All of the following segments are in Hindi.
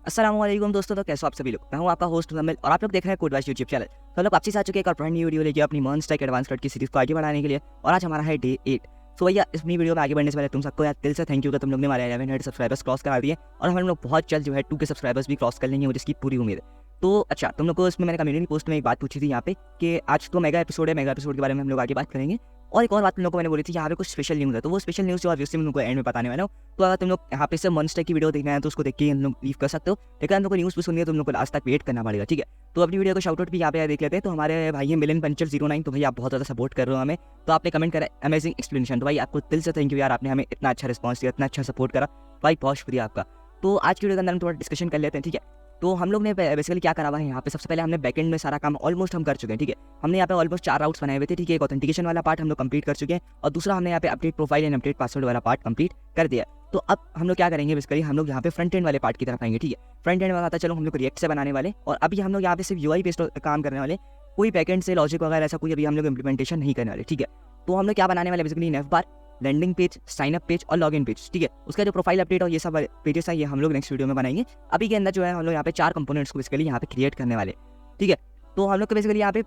अस्सलामुअलैकुम दोस्तों, तो कैसे हो आप सभी लोग। मैं हूं आपका होस्ट मुजम्मिल और आप लोग देख रहे हैं कोडवाइस यूट्यूब चैनल। तो लोग वापसी आ चुके हैं एक और ब्रांड न्यू वीडियो लेके अपनी मॉन्स्टर एडवांस कट की सीरीज को आगे बढ़ाने के लिए। और आज हमारा है डे 8। सो भैया इस वीडियो में आगे बढ़ने से पहले तुम सबको यार दिल से थैंक यू कि तुम लोग ने हमारे 1100 सब्सक्राइबर्स क्रॉस करा दिए और हम लोग बहुत जल्द जो है 2 के सब्सक्राइबर्स भी क्रॉस कर लेंगे, मुझे इसकी पूरी उम्मीद है। तो अच्छा, तुम लोग को इसमें मैंने कम्युनिटी पोस्ट में एक बात पूछी थी यहाँ पे कि आज तो मेगा एपिसोड है, मेगा एपिसोड के बारे में हम लोग आगे बात करेंगे। और एक और बात तुम लोग को मैंने बोली थी, यहाँ पे कुछ स्पेशल न्यूज़ है, तो वो स्पेशल न्यूज़ जो ऑब्वियसली मैं तुमको एंड में बताने वाला हूँ। तो अगर तुम लोग यहाँ पे से मॉन्स्टर की वीडियो देखना है तो उसको देख के हम लोग लीव कर सकते हो, लेकिन हम लोग को न्यूज़ भी सुननी है तो तुम लोग को लास्ट तक वेट करना पड़ेगा, ठीक है। तो अपनी वीडियो को शाउट आउट भी यहाँ पे देख लेते हैं। तो हमारे भाई है मिलन पंचर 09, तो भाई आप बहुत ज़्यादा सपोर्ट कर रहे हो हमें। तो आपने कमेंट करा अमेजिंग एक्सप्लेनेशन, तो भाई आपको दिल से थैंक यू यार, आपने हमें इतना अच्छा रिस्पॉन्स दिया, इतना अच्छा सपोर्ट करा भाई, बहुत शुक्रिया आपका। तो आज की वीडियो के अंदर हम थोड़ा डिस्कशन कर लेते हैं, ठीक है। तो हम लोग ने बेसिकली क्या करा हुआ है यहाँ पे, सबसे पहले हमने बैकएंड में सारा काम ऑलमोस्ट हम कर चुके हैं, ठीक है। हमने यहाँ पे ऑलमोस्ट 4 राउट्स बनाए हुए थे, ठीक है। एक ऑथेंटिकेशन वाला पार्ट हम लोग कंप्लीट कर चुके हैं और दूसरा हमने यहाँ पे update profile and update password वाला पार्ट कंप्लीट कर दिया। तो अब हम लोग क्या करेंगे, बेसिकली हम लोग यहाँ पे फ्रंट एंड वाले पार्ट की तरफ आएंगे, ठीक है। फ्रंट एंड वाला चलो हम लोग रिएक्ट से बनाने वाले, और अभी हम लोग यहाँ पे सिर्फ यूआई बेस्ड काम करने वाले, कोई बैकएंड से लॉजिक वगैरह ऐसा कोई अभी हम लोग इंप्लीमेंटेशन नहीं करने वाले, ठीक है। तो हम लोग क्या बनाने वाले, basically nav bar, landing page, sign up page और लॉगिन पेज, ठीक है। उसका जो प्रोफाइल अपडेट और ये सब पेजेस है ये हम लोग नेक्स्ट वीडियो में बनाएंगे। अभी के अंदर जो है हम लोग यहाँ पे 4 कंपोनेंट्स को बेसिकली यहाँ पे क्रिएट करने वाले, ठीक है। तो हम लोग को बेसिकली यहाँ पे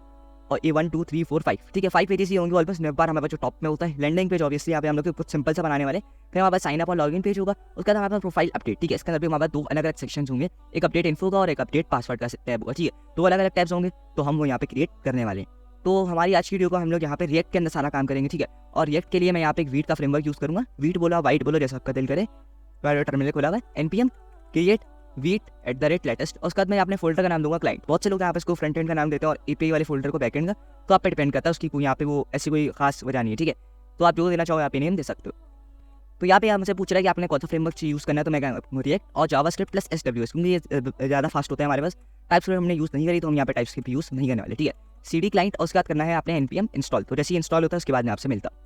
ए 1 2 3 4 5, ठीक है, 5 पेजेस ही होंगे ऑलमोस्ट। नेव बार हमारे पास जो टॉप में होता है, लैंडिंग पेज ऑब्वियसली यहाँ पे हम लोग कुछ सिंपल सा बनाने वाले, फिर हमारे पास साइन अप और लॉगिन पेज होगा, उसके बाद हमारे पास प्रोफाइल अपडेट, ठीक है। इसके अंदर भी हमारे पास 2 अलग अलग सेक्शन होंगे, एक अपडेट इन्फो का और एक अपडेट पासवर्ड का टैब होगा, ठीक है। 2 अलग अलग टैब्स होंगे, तो हम वो यहाँ पे क्रिएट करने वाले हैं। तो हमारी आज की वीडियो को हम लोग यहाँ पे रिएक्ट के अंदर सारा काम करेंगे, ठीक है। और रिएक्ट के लिए मैं यहाँ पे एक वीट का फ्रेमवर्क यूज़ करूँगा, वीट बोला वाइट बोलो जैसा आपका दिल करे। टर्मिनल खोला हुआ है, npm क्रिएट वीट @latest, और उसके बाद मैं अपने फोल्डर का नाम दूंगा क्लाइंट। बहुत से लोग यहाँ पे इसको फ्रंट एंड का नाम देते हैं और एपीआई वाले फोल्डर को बैक एंड का, तो आप पे डिपेंड करता है, उसकी यहाँ पे वो ऐसी कोई खास वजह नहीं है, ठीक है। तो आप जो देना चाहो यहाँ पे नेम दे सकते हो। तो यहाँ पे हमसे पूछ रहा है कि आपने कौन सा फ्रेमवर्क यूज़ करना है, तो मैं रिएक्ट और जावास्क्रिप्ट प्लस SWS, क्योंकि ये ज़्यादा फास्ट होता है हमारे पास। टाइप्सक्रिप्ट हमने यूज़ नहीं करी, तो हम यहाँ पे टाइप्सक्रिप्ट यूज़ नहीं करने वाले, ठीक है। CD क्लाइंट और उसके बाद करना है आपने npm इंस्टॉल, तो जैसे ही इंस्टॉल होता है उसके बाद मैं आपसे मिलता हूँ।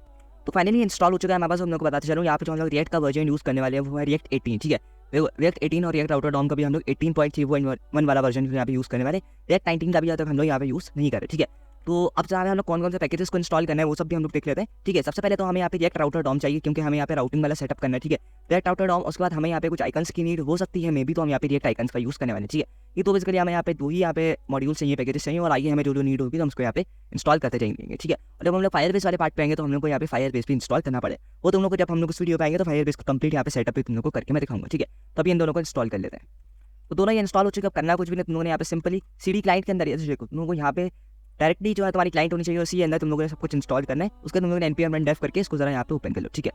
तो फाइनली इंस्टॉल हो चुका है हमारे पास, हम लोग को बताते चलो। यहाँ पे जो हम लोग रिएक्ट का वर्जन यूज़ करने वाले हैं वो है रिएक्ट 18, ठीक है। रिएक्ट 18 और रिएक्ट राउटर डॉम का भी हम लोग 18.3.1 वाला वर्जन यहाँ पे यूज़ करने वाले। रिएक्ट 19 का भी अभी तक हम लोग यहाँ पे यूज़ नहीं कर रहे, ठीक है। तो अब जहाँ हम लोग कौन कौन से पैकेजेस को इंस्टॉल करना है वो सब भी हम लोग देख लेते हैं, ठीक है। सबसे पहले तो हमें यहाँ पे रिएक्ट राउटर डॉम चाहिए, क्योंकि हमें यहाँ पे राउटिंग वाला सेटअप करना है, ठीक है। रिएक्ट राउटर डॉम, उसके बाद हमें यहाँ पे कुछ आइकन्स की नीड हो सकती है मे बी, तो हम यहाँ पे रिएक्ट आइकन्स का यूज़ करने वाले, ठीक है। ये तो बेसिकली हमें यहाँ पे 2 ही यहाँ पे मॉड्यूल चाहिए, पैकेजेस चाहिए, और आइए हमें जो नीड होगी तो हम उसको यहाँ पे इंस्टॉल करते जाएंगे, ठीक है। और जब हम लोग फायरबेस वाले पार्ट पे आएंगे तो हम लोग को यहाँ पे फायरबेस भी इंस्टॉल करना पड़े, वो तुम लोग को जब हम लोग उस वीडियो पे आएंगे तो फायरबेस को कंप्लीट यहाँ पे सेटअप भी तुम लोग को करके मैं दिखाऊंगा, ठीक है। तभी इन दोनों को इंस्टॉल कर लेते हैं। तो दोनों ये इंस्टॉल हो चुके, अब करना कुछ भी नहीं, तुम लोगों ने यहाँ पे सिंपली CD क्लाइंट के अंदर ये देखो, तुम लोगों को यहाँ पे डायरेक्टली जो है तुम्हारी क्लाइंट होनी चाहिए, उसी अंदर तुम लोगों ने सब कुछ इंस्टॉल करना है। उसके तुम लोगों ने npm run dev करके इसको जरा यहाँ पे ओपन कर लो, ठीक है।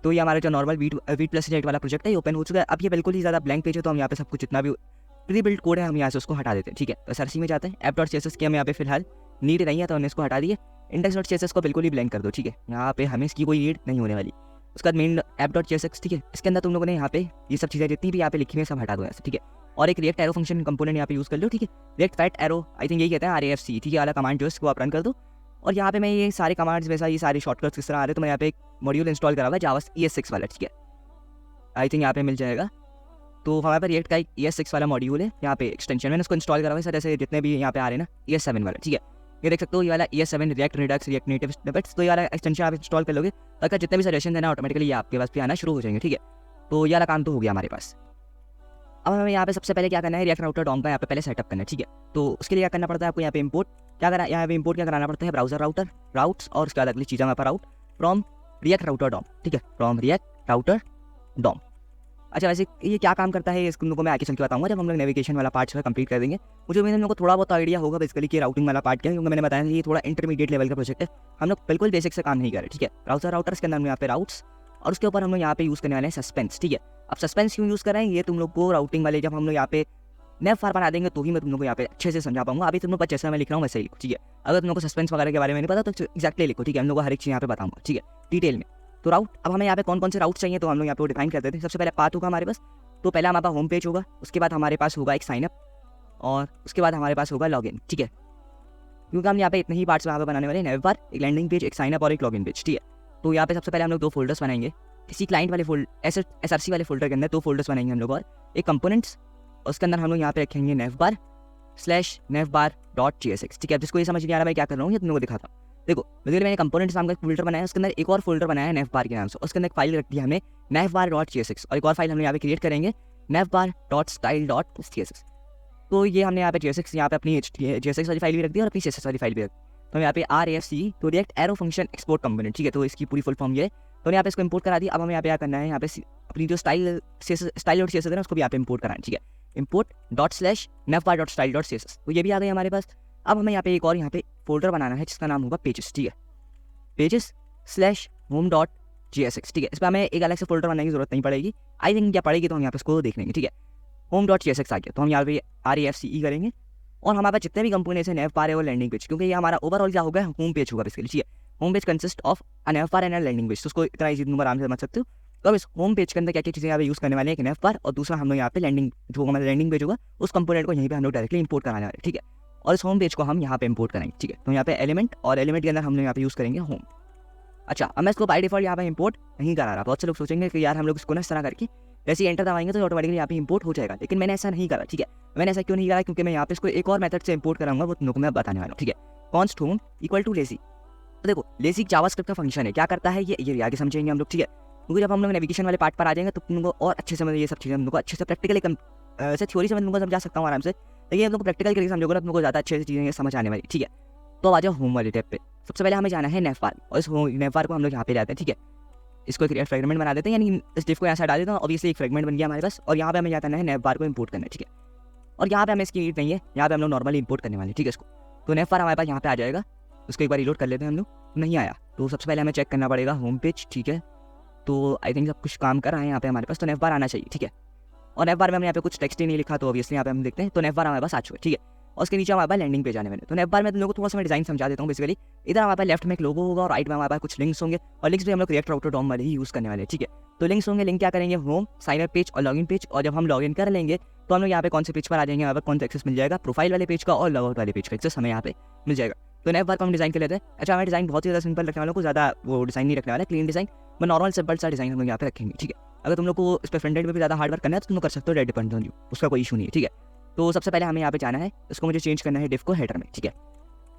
तो ये हमारा जो नॉर्मल वीट प्लस रिएक्ट वाला प्रोजेक्ट है ये ओपन हो चुका है। अब ये बिल्कुल ही ज़्यादा ब्लैंक पेज है, तो हम यहाँ पे सब कुछ जितना भी प्री बिल्ड कोड है हम यहाँ से उसको हटा देते हैं, ठीक है। तो SRC में जाते हैं, app.css की हम यहाँ पे फिलहाल नीड नहीं है तो हमने इसको हटा दिए। index.css को बिल्कुल ही ब्लैंक कर दो, ठीक है। यहाँ पे हमें इसकी कोई नीड नहीं होने वाली। उसके बाद मेन app.css, ठीक है। इसके अंदर तुम लोगों ने यहाँ पे ये सब चीज़ें जितनी भी यहाँ पे लिखी हुई सब हटा दो यहाँ से, ठीक है। और एक रिएक्ट एरो फंक्शन कंपोनेंट यहाँ पे यूज़ कर लो, ठीक है। React fat arrow, I think यही कहते हैं RAFC, ठीक है, वाला कमांड जो है इसको आप रन कर दो। और यहाँ पे मैं ये सारे कमांड्स वैसा ये सारे शॉर्टकट्स किस तरह आ रहे हैं, तो मैं यहाँ पे एक मॉड्यूल इंस्टॉल करा हुआ है जावा ES6 वाला, ठीक है। आई थिंक यहाँ पे मिल जाएगा। तो हमारे पास रिएक्ट का एक ES6 वाला मॉड्यूल है यहाँ पे एक्सटेंशन, मैंने उसको इंस्टॉल करा हुआ है सर, जैसे जितने भी यहाँ पे आ रहे हैं ना ES7 वाला, ठीक है। ये देख सकते हो ये वाला ES7 react Redux react native snippets, तो ये वाला एक्सटेंशन आप इंस्टॉल कर लोगे ताकि जितने भी सजेशन है ना ऑटोमेटिकली ये आपके पास भी आना शुरू हो जाएंगे, ठीक है। तो ये वाला काम तो हो गया हमारे पास। अब हमें यहाँ पे सबसे पहले क्या करना है, रिएक्ट राउटर डॉम का यहाँ पे पहले सेटअप करना है, ठीक है। तो उसके लिए क्या करना पड़ता है आपको, यहाँ पे इंपोर्ट क्या करना, यहाँ पे इंपोर्ट क्या कराना पड़ता है, ब्राउजर राउटर राउट्स, और उसके बाद अगली चीज़ हमारे पास राउट फ्रॉम रिएक्ट राउटर डॉम, ठीक है, फ्रॉम रिएक्ट राउटर डॉम। अच्छा वैसे ये क्या काम करता है इसको लोगों मैं आगे चल के बताऊंगा जब हम लोग नेविगेशन वाला पार्ट जो कंप्लीट कर देंगे। मुझे उम्मीद है हम लोग को थोड़ा बहुत आइडिया होगा बेसिकली कि राउटिंग वाला पार्ट क्या है, क्योंकि मैंने बताया ये थोड़ा इंटरमीडिएट लेवल का प्रोजेक्ट है, हम लोग बिल्कुल बेसिक से काम नहीं कर रहे, ठीक है। ब्राउजर राउटर्स के अंदर हम यहाँ पे राउट्स, और उसके ऊपर हम लोग यहाँ पे यूज़ करने वाले हैं सस्पेंस, ठीक है। अब सस्पेंस क्यों यूज़ कर रहे हैं ये तुम लोग को राउटिंग वाले जब हम लोग यहाँ पे नेव फार बना देंगे तो ही मैं तुम लोग को यहाँ पे अच्छे से समझा पाऊंगा। अभी तुम लोग जैसा मैं लिख रहा हूँ वैसे ही लिखो, ठीक है। अगर तुम लोग को सस्पेंस वगैरह के बारे में नहीं पता तो एक्जैक्टली लिखो, ठीक है। हम लोग को हर एक चीज़ यहाँ पे बताऊंगा, ठीक है, डिटेल में। तो राउट, अब हमें यहाँ पे कौन कौन से राउट चाहिए तो हम लोग यहाँ पे डिफाइन कर देते हैं। सबसे पहले पाथ होगा हमारे पास, तो पहला हमारे पास होम पेज होगा, उसके बाद हमारे पास होगा एक साइनअप, और उसके बाद हमारे पास होगा लॉगिन, ठीक है। क्योंकि हम यहाँ पे इतने ही पार्ट्स यहाँ पे बनाने वाले हैं, नेव बार, एक लैंडिंग पेज, एक साइनअप और एक लॉगिन पेज, ठीक है। तो यहाँ पे सबसे पहले हम लोग 2 फोल्डर्स बनाएंगे, इसी क्लाइंट वाले SRC वाले फोल्डर के अंदर 2 फोल्डर्स बनाएंगे हम लोग, और एक कंपोनेंट्स, उसके अंदर हम लोग यहाँ पे रखेंगे navbar/navbar.jsx, ठीक है। जिसको ये समझ नहीं आ रहा मैं क्या कर रहा हूँ ये तुम लोग को दिखाता हूँ। देखो बेसिकली मैंने कंपोनेंट्स नाम का फोल्डर बनाया है, उसके अंदर एक और फोल्डर बनाया है navbar के नाम से, उसके अंदर एक फाइल रख दी है हमने navbar.csx, और एक और फाइल हमने यहाँ पे क्रिएट करेंगे navbar.style.css। तो ये हमने यहाँ पे JSX यहाँ पे अपनी JSX वाली फाइल भी रख दी और अपनी CSS वाली फाइल भी रख दी। तो यहाँ पे RAFC तो react arrow function export component, ठीक है, तो इसकी पूरी फुल फॉर्म ये है। तो यहाँ पे इसको इंपोर्ट करा दी। अब हमें यहाँ पे क्या करना है, यहाँ पे अपनी जो style.css है ना उसको भी यहाँ पे इंपोर्ट कराना है, ठीक है, import.navbar.style.css। तो ये भी आ गई हमारे पास। अब हमें यहाँ पे एक और यहाँ पे फोल्डर बनाना है जिसका नाम होगा पेजेस, ठीक है, pages/home.jsx, ठीक है। इस पर हमें एक अलग से फोल्डर बनाने की जरूरत नहीं पड़ेगी, आई थिंक क्या पड़ेगी तो हम यहाँ पे इसको देख लेंगे, ठीक है। home.jsx आ गया, तो हम यहाँ पे RAFCE करेंगे और हमारे पास जितने भी कंपोनेंट्स हैं navbar है और लैंडिंग पेज, क्योंकि ये हमारा ओवरऑल क्या होगा, होम पेज होगा बेसिकली, ठीक है। Home page consist of a navbar and a landing page, तो उसको इतना इजी तुम आराम से समझ सकते हो। तो अब इस होम पेज के अंदर क्या क्या चीज़ें यहाँ पे यूज़ करने वाले हैं, एक navbar और दूसरा हम लोग यहाँ पे लैंडिंग, जो हमारा लैंडिंग पेज होगा उस कंपोनेंट को यहीं पे हम लोग डायरेक्टली इंपोर्ट कराने वाले हैं, ठीक है। और इस होम पेज को हम यहाँ पे इंपोर्ट करेंगे, ठीक है। तो यहाँ पे एलिमेंट और एलिमेंट के अंदर हम लोग यहाँ पे यूज़ करेंगे होम। अच्छा, अब मैं इसको बाय डिफॉल्ट यहाँ पे इंपोर्ट नहीं करा रहा। बहुत से लोग सोचेंगे कि यार हम लोग इसको ना इस तरह करके जैसे एंटर दबाएंगे तो ऑटोमेटिकली यहाँ पे इंपोर्ट हो जाएगा, लेकिन मैंने ऐसा नहीं करा, ठीक है। मैंने ऐसा क्यों नहीं करा, क्योंकि मैं यहाँ पे इसको एक और मेथड से इंपोर्ट कराऊंगा, वो तुम लोगों को मैं बताने वाला हूँ, ठीक है। const home equal too lazy. तो देखो लेजी जावास्क्रिप्ट का फंक्शन है, क्या करता है ये आगे समझेंगे हम लोग, ठीक है। क्योंकि जब हम लोग नेविगेशन वाले पार्ट पर आ जाएंगे तो तुम लोग और अच्छे से मतलब ये सब चीज़ें हम लोग को अच्छे से प्रैक्टिकली ऐसे थ्योरी से मैं तुमको समझा सकता हूँ आराम से, लेकिन हम लोग प्रैक्टिकल करके समझोगे ना तुमको ज़्यादा अच्छे से चीज़ें समझ आने वाली, ठीक है। तो आ जाओ होम वाले टैब पे। सबसे पहले हमें जाना है navbar, और इस navbar को हम लोग यहाँ पे लाते हैं, ठीक है। इसको एक फ्रेगमेंट बना देते हैं, यानी इस डिफ को यहाँ से हटा देता हूँ, ऑब्वियसली एक फ्रेगमेंट बन गया हमारे पास। और यहाँ पे हमें क्या करना है, navbar को इंपोर्ट करना है, ठीक है। और यहाँ पे हमें इसकी नीड नहीं है, यहाँ पे हम लोग नॉर्मली इंपोर्ट करने वाले हैं, ठीक है इसको। तो navbar हमारे पास यहाँ पे आ जाएगा, उसको एक बार रिलोड कर लेते हैं हम लोग। नहीं आया तो सबसे पहले हमें चेक करना पड़ेगा होम पेज, ठीक है। तो आई थिंक सब कुछ काम कर रहा है यहाँ पे हमारे पास, तो navbar आना चाहिए, ठीक है। और navbar में हमने यहाँ पे कुछ टेक्स्ट ही नहीं लिखा, तो ऑब्वियसली यहाँ पे हम देखते हैं, तो navbar हमारे पास आ चुका है, ठीक है। और उसके नीचे हमारे पास लैंडिंग पेज आने वाले। तो navbar में तुम लोगों को थोड़ा सा मैं डिजाइन समझा देता हूँ। बेसिकली इधर हमारे पास लेफ्ट में एक लोगो होगा और राइट में हमारे पास कुछ लिंक्स होंगे, और लिंक्स भी हम लोग रिएक्ट राउटर डॉम वाले ही यूज़ करने वाले हैं, ठीक है। तो लिंक्स होंगे, लिंक क्या करेंगे, होम, साइन अप पेज और लॉगिन पेज। और जब हम लॉगिन कर लेंगे तो हम लोग यहाँ पे कौन से पेज पर आ जाएंगे, यहाँ पर कौन सा एक्सेस मिल जाएगा, प्रोफाइल वाले पेज का और लॉगआउट वाले पेज का एक्सेस हमें यहाँ पे मिल जाएगा। तो navbar को हम डिजाइन कर लेते हैं। अच्छा, हमें डिजाइन बहुत ही ज़्यादा सिंपल रखने वालों को, ज़्यादा वो डिजाइन नहीं रखने वाला, क्लीन डिजाइन, मैं नॉर्मल सिंपल सा डिजाइन हम लोग यहाँ पे रखेंगे, ठीक है। अगर तुम लोग को इस पर फ्रंट एंड पे भी ज़्यादा हार्ड वर्क करना है तो तुम लोग कर सकते हो, डेट डिपेंड ऑन यू, उसका कोई इशू नहीं है, ठीक है। तो सबसे पहले हमें यहाँ पे जाना है, इसको मुझे चेंज करना है डिफ को हेडर में, ठीक है।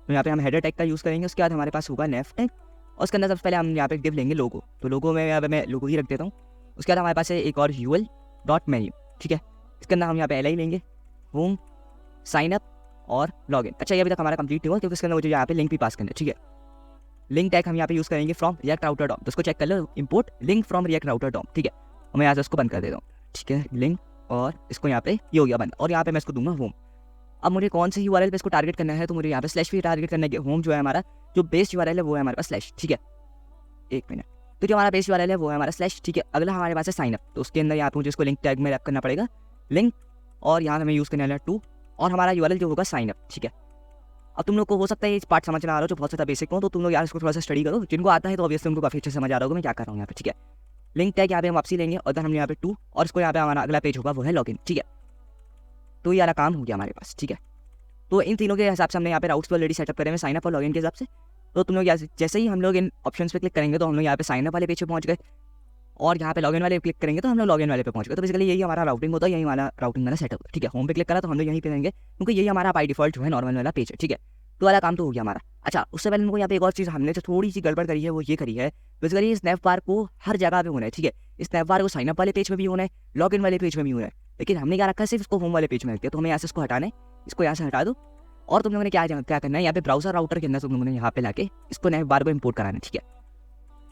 तो यहाँ पे हम हेडर टैग का यूज़ करेंगे। उसके बाद हमारे पास होगा नेव टैग, और उसके अंदर सबसे पहले हम यहाँ पे डिफ लेंगे लोगो। तो लोगो में यहाँ पे मैं लोगो ही रख देता हूँ। उसके बाद हमारे पास है एक और ul.menu, ठीक है। इसके अंदर हम यहाँ पे li लेंगे, होम, साइन अप और लॉगिन। अच्छा, ये अभी तक हमारा कंप्लीट नहीं हुआ क्योंकि इसके अंदर मुझे यहाँ पे लिंक भी पास करना है, ठीक है। लिंक टैग हम यहाँ पे यूज़ करेंगे फ्रॉम रिएक्ट राउटर डॉम। तो उसको चेक कर लो, import link from React router DOM, ठीक है। और मैं यहाँ से उसको बंद कर देता हूँ, ठीक है, लिंक, और इसको यहाँ पे ये हो गया बंद। और यहाँ पे मैं इसको दूंगा होम। अब मुझे कौन सी URL पे इसको टारगेट करना है, तो मुझे यहाँ पे स्लैश भी टारगेट करना है। होम जो है हमारा जो बेस URL है वो है हमारे पास स्लैश, ठीक है। एक मिनट, तो जो हमारा बेस URL है वो है हमारा स्लैश, ठीक है। अगला हमारे पास है साइन अप, तो उसके अंदर यहाँ पे मुझे इसको लिंक टैग में रैप करना पड़ेगा, लिंक, और यहाँ हमें यूज़ करने वाला टू, और हमारा URL जो होगा साइन अप, ठीक है। अब तुम लोग को हो सकता है इस पार्ट समझ ना आ रहा हो, जो बहुत ज़्यादा बेसिक हो, तो तुम लोग यार इसको थोड़ा सा स्टडी करो। जिनको आता है तो ऑब्वियसली उनको काफ़ी अच्छे से समझ आ रहा होगा मैं क्या कर रहा हूँ यहाँ पे, ठीक है। लिंक टैग यहाँ पे हम वापसी लेंगे, और हम यहाँ पे टू, और इसको यहाँ पे हमारा अगला पेज होगा वो है लॉगिन, ठीक है। तो ये वाला काम हो गया हमारे पास, ठीक है। तो इन तीनों के हिसाब से हमने यहाँ पे राउट्स ऑलरेडी सेटअप करे हैं साइन अप और लॉगिन के हिसाब से। तो तुम लोग जैसे ही हम लोग इन ऑप्शंस पे क्लिक करेंगे तो हम लोग यहाँ पे साइन अप वाले पेज पे पहुँच गए, और यहाँ पे लॉगिन वाले क्लिक करेंगे तो हम लोग लॉगिन वाले पे पहुँच गए। तो बेसिकली यही हमारा राउटिंग होता है, यही हमारा राउटिंग वाला सेटअप, ठीक है। होम पे क्लिक करा तो हम लोग यहीं पे रहेंगे क्योंकि यही हमारा बाय डिफॉल्ट जो है नॉर्मल वाला पेज है, ठीक है। तो वाला काम तो हो गया हमारा। अच्छा, उससे पहले उनको यहाँ पे एक और चीज़ हमने जो थोड़ी सी गड़बड़ करी है वो ये करी है, बेसिकली इस navbar को हर जगह पे होना है, ठीक है। इस navbar को साइन अप वाले पेज में भी होना है, लॉगिन वाले पेज में भी होना है, लेकिन हमने क्या रखा है, सिर्फ इसको होम वाले पेज में रखते हैं। तो हमें यहाँ से इसको हटाना है, इसको यहाँ से हटा दो, और तुम लोगों ने क्या करना है, यहाँ पे ब्राउजर राउटर के अंदर तुम लोगों ने यहाँ पे लाके इसको navbar को इंपोर्ट कराना है, ठीक है।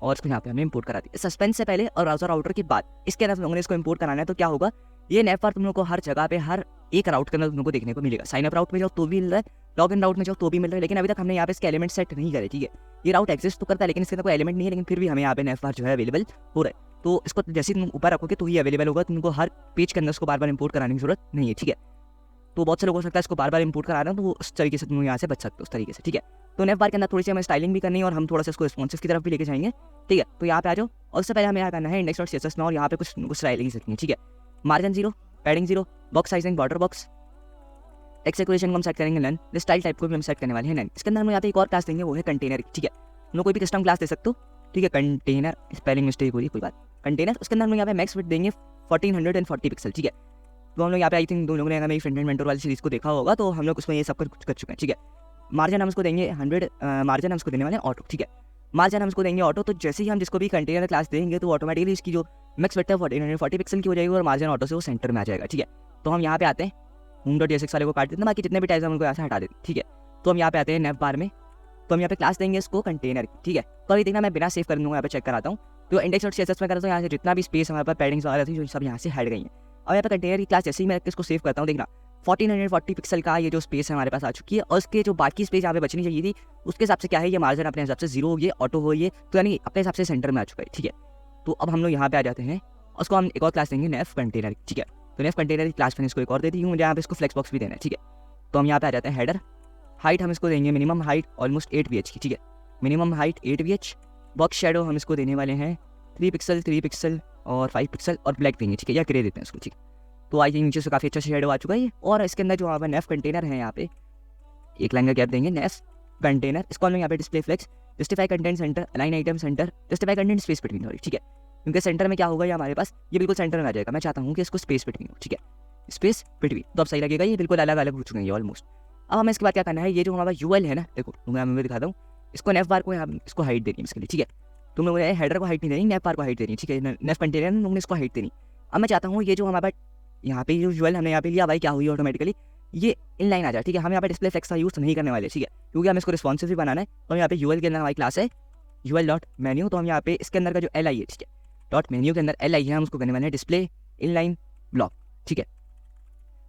और इसको यहाँ पे हमने इंपोर्ट करा दिया सस्पेंस से पहले और ब्राउजर राउटर के बाद। इसके अंदर तुम लोगों ने इसको इंपोर्ट कराना है, तो क्या होगा, ये navbar तुम लोग को हर जगह पे हर एक राउट के अंदर तुम लोग को देखने को मिलेगा। साइन अप राउट में जाओ तो भी मिल रहा है, लॉगिन राउट में जाओ तो भी मिल रहा है, लेकिन अभी तक हमने यहाँ पे इसके एलिमेंट सेट नहीं करे, ठीक है। ये राउट एग्जिस्ट तो करता है लेकिन इसके अंदर कोई एलिमेंट नहीं है, लेकिन फिर भी हमें यहाँ पे navbar जो है अवेलेबल हो रहा है। तो इसको जैसे तुम ऊपर रखोगे तो ही अवेलेबल होगा, तुमको हर पेज के अंदर उसको बार बार इंपोर्ट कराने की जरूरत नहीं है, ठीक है। तो बहुत से लोग हो सकता है इसको बार बार इंपोर्ट करा रहे हैं, तो वो उस तरीके से तुम यहाँ से बच सकते हो, उस तरीके से, ठीक है। तो navbar के अंदर थोड़ी सी हमें स्टाइलिंग भी करनी है और हम थोड़ा सा इसको रिस्पॉन्सिव की तरफ भी लेके जाएंगे, ठीक है। तो यहाँ पे आ जाओ, और उससे पहले हमें यहाँ करना है इंडेक्स.css में, और यहाँ पे कुछ स्टाइलिंग रखनी है, ठीक है। Margin 0, padding 0, box sizing border box, text decoration को हम सेट करेंगे नन, स्टाइल टाइप को भी हम सेट करने वाले हैं नन। इसके अंदर हम यहाँ पे एक और क्लास देंगे वो है कंटेनर, ठीक है। हम लोग कोई भी कस्टम क्लास दे सकते हो, ठीक है। कंटेनर, स्पेलिंग मिस्टेक हो रही है, कोई बात, कंटेनर। उसके अंदर हम यहाँ पे मैक्स विड्थ देंगे 1440 पिक्सल, ठीक है। तो हम लोग यहाँ पे आई थिंक दो लोगों ने मेरी फ्रंट एंड मेंटर वाली सीरीज को देखा होगा, तो हम लोग उसमें ये सब कुछ कर चुके हैं, ठीक है। मार्जिन हम इसको देंगे 100, मार्जिन हम इसको देने वाले हैं ऑटो, ठीक है। मार्जिन हम इसको देंगे ऑटो, तो जैसे ही हम जिसको भी कंटेनर क्लास देंगे तो ऑटोमेटिकली इसकी जो मैक्स विड्थ है 1440 पिक्सल की हो जाएगी और मार्जिन ऑटो से वो सेंटर में आ जाएगा, ठीक है। तो हम यहाँ पे आते हैं home.jsx वाले को काट देते हैं, बाकी जितने भी टाइप्स हम उनको यहाँ से हटा देते हैं, ठीक है। तो हम यहाँ पे आते हैं नेव बार में, तो हम यहाँ पे क्लास देंगे इसको कंटेनर, ठीक है। तो अभी देखना मैं बिना सेव कर दूँगा, यहाँ पे चेक कराता हूँ। तो इंडेक्स और CSS में करता हूँ, यहाँ से जितना भी स्पेस हमारे पास पैडिंग्स वगैरह थी सब यहाँ से हट गई हैं। अब यहाँ पे कंटेनर की क्लास जैसे ही मैं इसको सेव करता हूँ, देखना 1440 पिक्सल का ये जो स्पेस है हमारे पास आ चुकी है, और उसके जो बाकी स्पेस यहाँ पे बचनी चाहिए थी उसके हिसाब से क्या है, ये मार्जिन अपने हिसाब से 0 हो गया, ऑटो हो, ये तो यानी अपने हिसाब से सेंटर में आ चुका है, ठीक है। तो अब हम लोग यहाँ पे आ जाते हैं, उसको हम एक और क्लास देंगे नेव कंटेनर, ठीक है। तो नेव कंटेनर की क्लास मैंने इसको एक और दे दी हूँ, यहाँ पे इसको फ्लेक्स बॉक्स भी देना है, ठीक है। तो हम यहाँ पे आ जाते हैं हेडर हाइट, हम इसको देंगे मिनिमम हाइट ऑलमोस्ट 8 VH की, ठीक है। Minimum height 8 VH। Box shadow हम इसको देने वाले हैं 3 पिक्सल और 5 पिक्सल और ब्लैक देंगे, ठीक है, या ग्रे देते हैं इसको, ठीक है। तो आई थिंक नीचे से काफ़ी अच्छा शेडो आ चुका है। और इसके अंदर जो हमारा नेफ कंटेनर है, यहाँ पे एक लाइन का गैप देंगे, नेफ कंटेनर, इसको हम यहाँ पे display flex, justify content centre, align item centre, justify content space between, sorry, ठीक है। क्योंकि सेंटर में क्या होगा, ये हमारे पास ये बिल्कुल सेंटर में आ जाएगा, मैं चाहता हूँ कि इसको स्पेस बिटवीन हो, ठीक है, स्पेस बिटवीन, तो अब सही लगेगा, ये बिल्कुल अलग अलग हो चुके हैं ये ऑलमोस्ट। अब हमें इसके बाद क्या करना है, ये जो हमारा UL है ना, देखो मैं हमें दिखाता हूँ, इसको नेफ बार को इसको हाइट देनी है इसके लिए, ठीक है। तुम लोगों ने हेडर को हाइट नहीं देनी, नेफ बार को हाइट देनी, ठीक है, नेफ कंटेनर तुमने इसको हाइट देनी। अब मैं चाहता हूँ ये जो हमारे पास यहाँ पे जो UL हमने यहाँ पे लिया, भाई क्या हुई ऑटोमेटिकली ये इनलाइन आ जाए, ठीक है। हम यहाँ पे डिस्प्ले फ्लेक्स का यूज़ नहीं करने वाले, ठीक है, क्योंकि हम इसको रिस्पॉन्सिव भी बनाना है। तो हम यहाँ पे UL के अंदर हमारी क्लास है UL.menu, तो हम यहाँ पे इसके अंदर का जो LI है, ठीक है, डॉट मेन्यू के अंदर LI है, हम उसको करने वाले हैं डिस्प्ले इनलाइन ब्लॉक, ठीक है।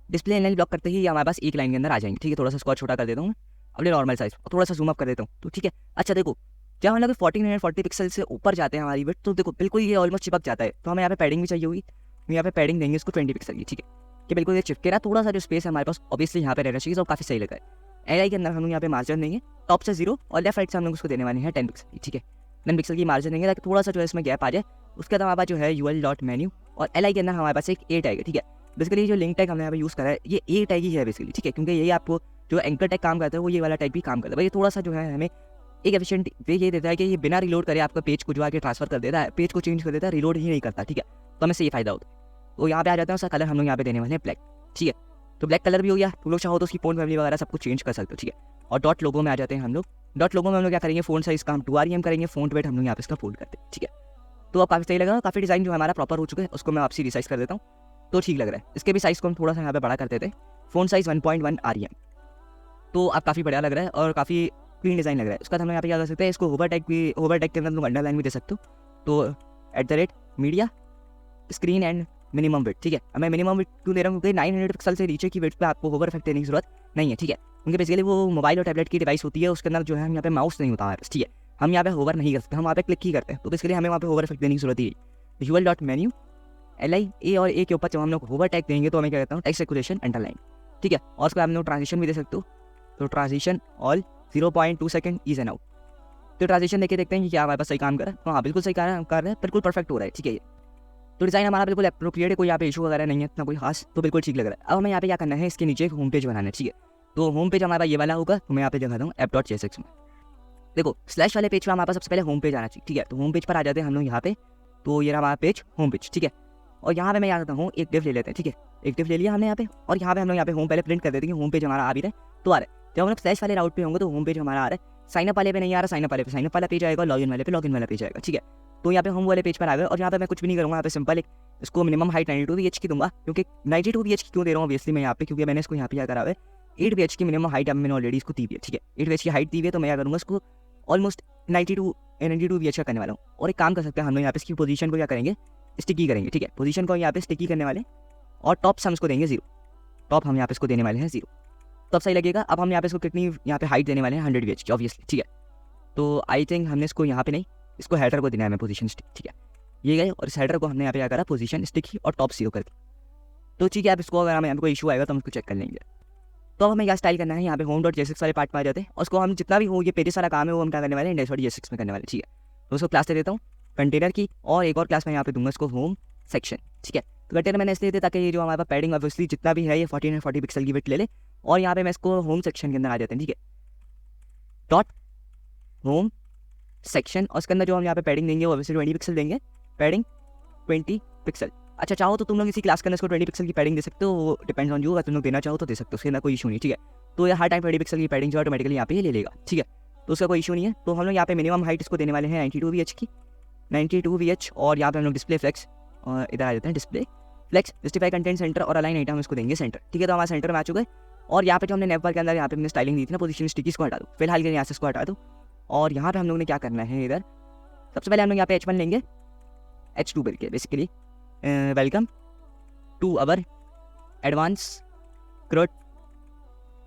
डिस्प्ले इनलाइन ब्लॉक करते ही हमारे पास एक लाइन के अंदर आ जाएंगे, ठीक है। थोड़ा सा इसको छोटा कर देता हूँ अपने नॉर्मल साइज, और थोड़ा सा जूम अप कर देता हूँ, तो ठीक है। अच्छा देखो, जब हम लोग 1440 पिक्सल से ऊपर जाते हैं हमारी विड्थ, तो देखो बिल्कुल ये ऑलमोस्ट चिपक जाता है। तो हमें यहाँ पे पैडिंग भी चाहिए होगी, तो यहाँ पे पैडिंग देंगे इसको 20 पिक्सल की, ठीक है, कि बिल्कुल ये चिपके रहा, थोड़ा सा जो स्पेस है हमारे पास ऑब्वियसली यहाँ पे रहना चाहिए, तो काफ़ी सही लगा है। LI के अंदर हम लोग यहाँ पे मार्जिन देंगे टॉप से 0 और लेफ्ट राइट से हम लोग उसको देने वाले हैं 10 पिक्सल की, ठीक है। 10 पिक्सल की मार्जिन देंगे ताकि थोड़ा सा जो है इसमें गैप आ जाए। उसके बाद हमारे पास जो है UL.menu और LI के अंदर हमारे पास एक 8 आएगा, ठीक है। बेसिकली जो लिंक टैग हमने यहाँ पे यूज़ करा है ये 8 टैग ही है बेसिकली, ठीक है, क्योंकि यही आपको जो एंकर टैग काम करता है वो ये वाला टैग भी काम करता है। भाई थोड़ा सा जो है हमें एक एफिशिएंट वे ये देता है कि ये बिना रिलोड करे आपका पेज को जो आगे ट्रांसफर कर देता है, पेज को चेंज कर देता है, रिलोड ही नहीं करता, ठीक है। तो हमें से ये फायदा होता है। तो यहाँ पे आ जाता है, उसका कलर हम लोग यहाँ पे देने वाले हैं ब्लैक, ठीक है। तो ब्लैक कलर भी हो गया, तुम लोग चाहो तो उसकी फ़ॉन्ट फैमिली वगैरह सब कुछ चेंज कर सकते हो, ठीक है। और डॉट लोगो में आ जाते हैं हम लोग। डॉट लोगो में हम लोग क्या करेंगे, फ़ॉन्ट साइज़ का हम 2 करेंगे, फ़ॉन्ट वेट हम लोग यहाँ पे इसका फोल्ड करते हैं, ठीक है। तो अब काफ़ी सही लगा, काफ़ी डिज़ाइन जो हमारा प्रॉपर हो चुका है, उसको मैं आपसे रिसाइज कर देता हूँ, तो ठीक लग रहा है। इसके भी साइज़ को हम थोड़ा सा यहाँ पे बड़ा कर देते हैं, फ़ॉन्ट साइज़ 1.1 RM, तो अब काफ़ी बढ़िया लग रहा है और काफ़ी क्लीन डिज़ाइन लग रहा है। उसका हम लोग यहाँ पे क्या कर सकते हैं, इसको होवर टैग के अंदर तुम अंडरलाइन भी दे सकते हो। तो @media screen and minimum width, ठीक है। अब मैं मिनिमम विड्थ क्यों दे रहा हूँ, क्योंकि 900 पिक्सल से नीचे की विड्थ पे आपको होवर इफेक्ट देने की जरूरत नहीं है, ठीक है। क्योंकि बेसिकली वो मोबाइल और टैबलेट की डिवाइस होती है, उसके अंदर जो है हम यहाँ पे माउस नहीं होता है, ठीक है। हम यहाँ पे होवर नहीं कर सकते, हम वहाँ पे क्लिक ही करते हैं, तो बेसिकली हमें वहाँ पे होवर इफेक्ट देने की जरूरत ही है। UL.menu LI A और A के ऊपर जब हम लोग होवर टैग देंगे तो हमें क्या कहता हूँ, टेक्स्ट एक्यूरेशन अंडरलाइन, ठीक है। और उसके बाद हम लोग ट्रांजिशन भी दे सकते हो, तो transition all 0.2 second ease and out. तो ट्रांजिशन देके देखते हैं कि क्या हमारे पास सही काम कर रहा है। तो हाँ बिल्कुल सही कर रहा है, बिल्कुल परफेक्ट हो रहा है, ठीक है। तो डिज़ाइन हमारा बिल्कुल एप्रोप्रिएट है, कोई यहाँ पे इशू वगैरह नहीं है इतना कोई खास, तो बिल्कुल ठीक लग रहा है। अब हमें यहाँ पे क्या करना है, इसके नीचे एक होम पेज बनाना है, ठीक है। तो होम पेज हमारा ये वाला होगा, तो मैं यहाँ पे दिखाता हूँ app.jsx में। देखो स्लैश वाले पेज पर हमारे पास सबसे पहले होम पेज आना चाहिए, ठीक है। तो होम पेज पर आ जाते हैं हम लोग यहाँ पे, तो ये हमारा पेज होम पेज, ठीक है। और यहाँ पे मैं आता हूँ एक डिव ले लेते हैं, ठीक है। एक डिव ले लिया हमने यहाँ पे, और यहाँ पे हम लोग यहाँ पे होम पहले प्रिंट कर देते हैं, होम पेज हमारा आ भी रहा है, तो आ रहा है। जब हम लोग स्लैश वाले राउट पे होंगे तो होम पेज हमारा आ रहा है, साइनअप वाले पे नहीं आ रहा, साइनअप वाले पे साइनअप वाला पेज आएगा, लॉगिन वाले पे लॉगिन वाला पेज आएगा, ठीक है। तो यहाँ पे होम वाले पेज पर आ गए, और यहाँ पे मैं कुछ भी नहीं करूँगा, यहाँ पे सिंपल एक इसको मिनिमम हाइट 92 VH की दूंगा, क्योंकि 92 VH की क्यों दे रहा हूँ ऑब्वियसली मैं यहाँ पे, क्योंकि मैंने इसको यहाँ पे क्या करा है 8 VH की मिनिमम हाइट, अब मैंने ऑलरेडी इसको दी है, ठीक है। 8 VH की हाइट दी है, तो मैं क्या करूँगा इसको ऑलमोस्ट 92 VH का करने वाला हूँ। और एक काम कर सकते हैं हम लोग यहाँ पे इसकी पोजीशन को क्या करेंगे, स्टिकी करेंगे, ठीक है। पोजीशन को यहाँ पे स्टिकी करने वाले, और टॉप हम इसको देंगे 0, टॉप हम यहाँ पे इसको देने वाले हैं 0, तब सही लगेगा। अब हम यहाँ पे इसको कितनी यहाँ पे हाइट देने वाले हैं 100 VH की ऑब्वियसली, ठीक है। तो आई थिंक हमने इसको यहाँ पे नहीं, इसको हेडर को देना है हमें पोजीशन स्टिक, ठीक है। ये गए, और इस हेडर को हमने यहाँ पे क्या करा, पोजीशन स्टिकी और टॉप 0 कर दी। तो ठीक है, अब इसको अगर हमें यहाँ पे कोई इशू आएगा तो हम इसको चेक कर लेंगे। तो हमें क्या स्टाइल करना है, यहाँ पे home.jsx वाले पार्ट में आ जाते हैं, और उसको हम जितना भी हो ये पेजेस सारा काम है वो हम क्या करने वाले हैं, index.jsx में करने वाले, ठीक है। तो उसको क्लास दे देता हूँ कंटेनर की, और एक और क्लास में यहाँ पे दूंगा इसको होम सेक्शन, ठीक है। तो कंटेनर मैंने इसलिए दिया ताकि ये जो हमारे पास पैडिंग ऑब्वियसली जितना भी है ये 1440 पिक्सल की विड्थ ले ले, और यहाँ पे मैं इसको होम सेक्शन के अंदर आ जाते हैं, ठीक है। डॉट होम सेक्शन, और उसके अंदर जो हम यहाँ पे पैडिंग देंगे वो ऑब्वियसली 20 पिक्सल देंगे, पैडिंग 20 पिक्सल। अच्छा चाहो तो तुम लोग इसी क्लास के अंदर इसको 20 पिक्सल की पैडिंग दे सकते हो, वो डिपेंड्स ऑन यू, अगर तुम लोग देना चाहो तो दे सकते हो, उसके अंदर कोई इशू नहीं, ठीक है। तो ये हर टाइम 20 पिक्सल की पैडिंग जो ऑटोमेटिकली यहाँ पे ले लेगा, ठीक है। तो उसका कोई इशू नहीं है। तो हम लोग यहाँ पे मिनिमम हाइट इसको देने वाले हैं 92 VH की, 92 VH। और यहाँ पे हम लोग डिस्प्ले फ्लेक्स, और इधर आ जाते हैं display flex, justify content centre और अलाइन आइटम इसको देंगे सेंटर, ठीक है। तो हमारा सेंटर में आ चुका है। और यहाँ पे जो हमने नेपवर के अंदर यहाँ पे हमने स्टाइलिंग दी थी ना, पोजीशन स्टिकी, इसको हटा दो फिलहाल के लिए, यहाँ से इसको हटा दो। और यहाँ पे हम लोग ने क्या करना है, इधर सबसे पहले हम लोग यहाँ पे H1 लेंगे, H2 बोल के basically welcome to our advance CRUD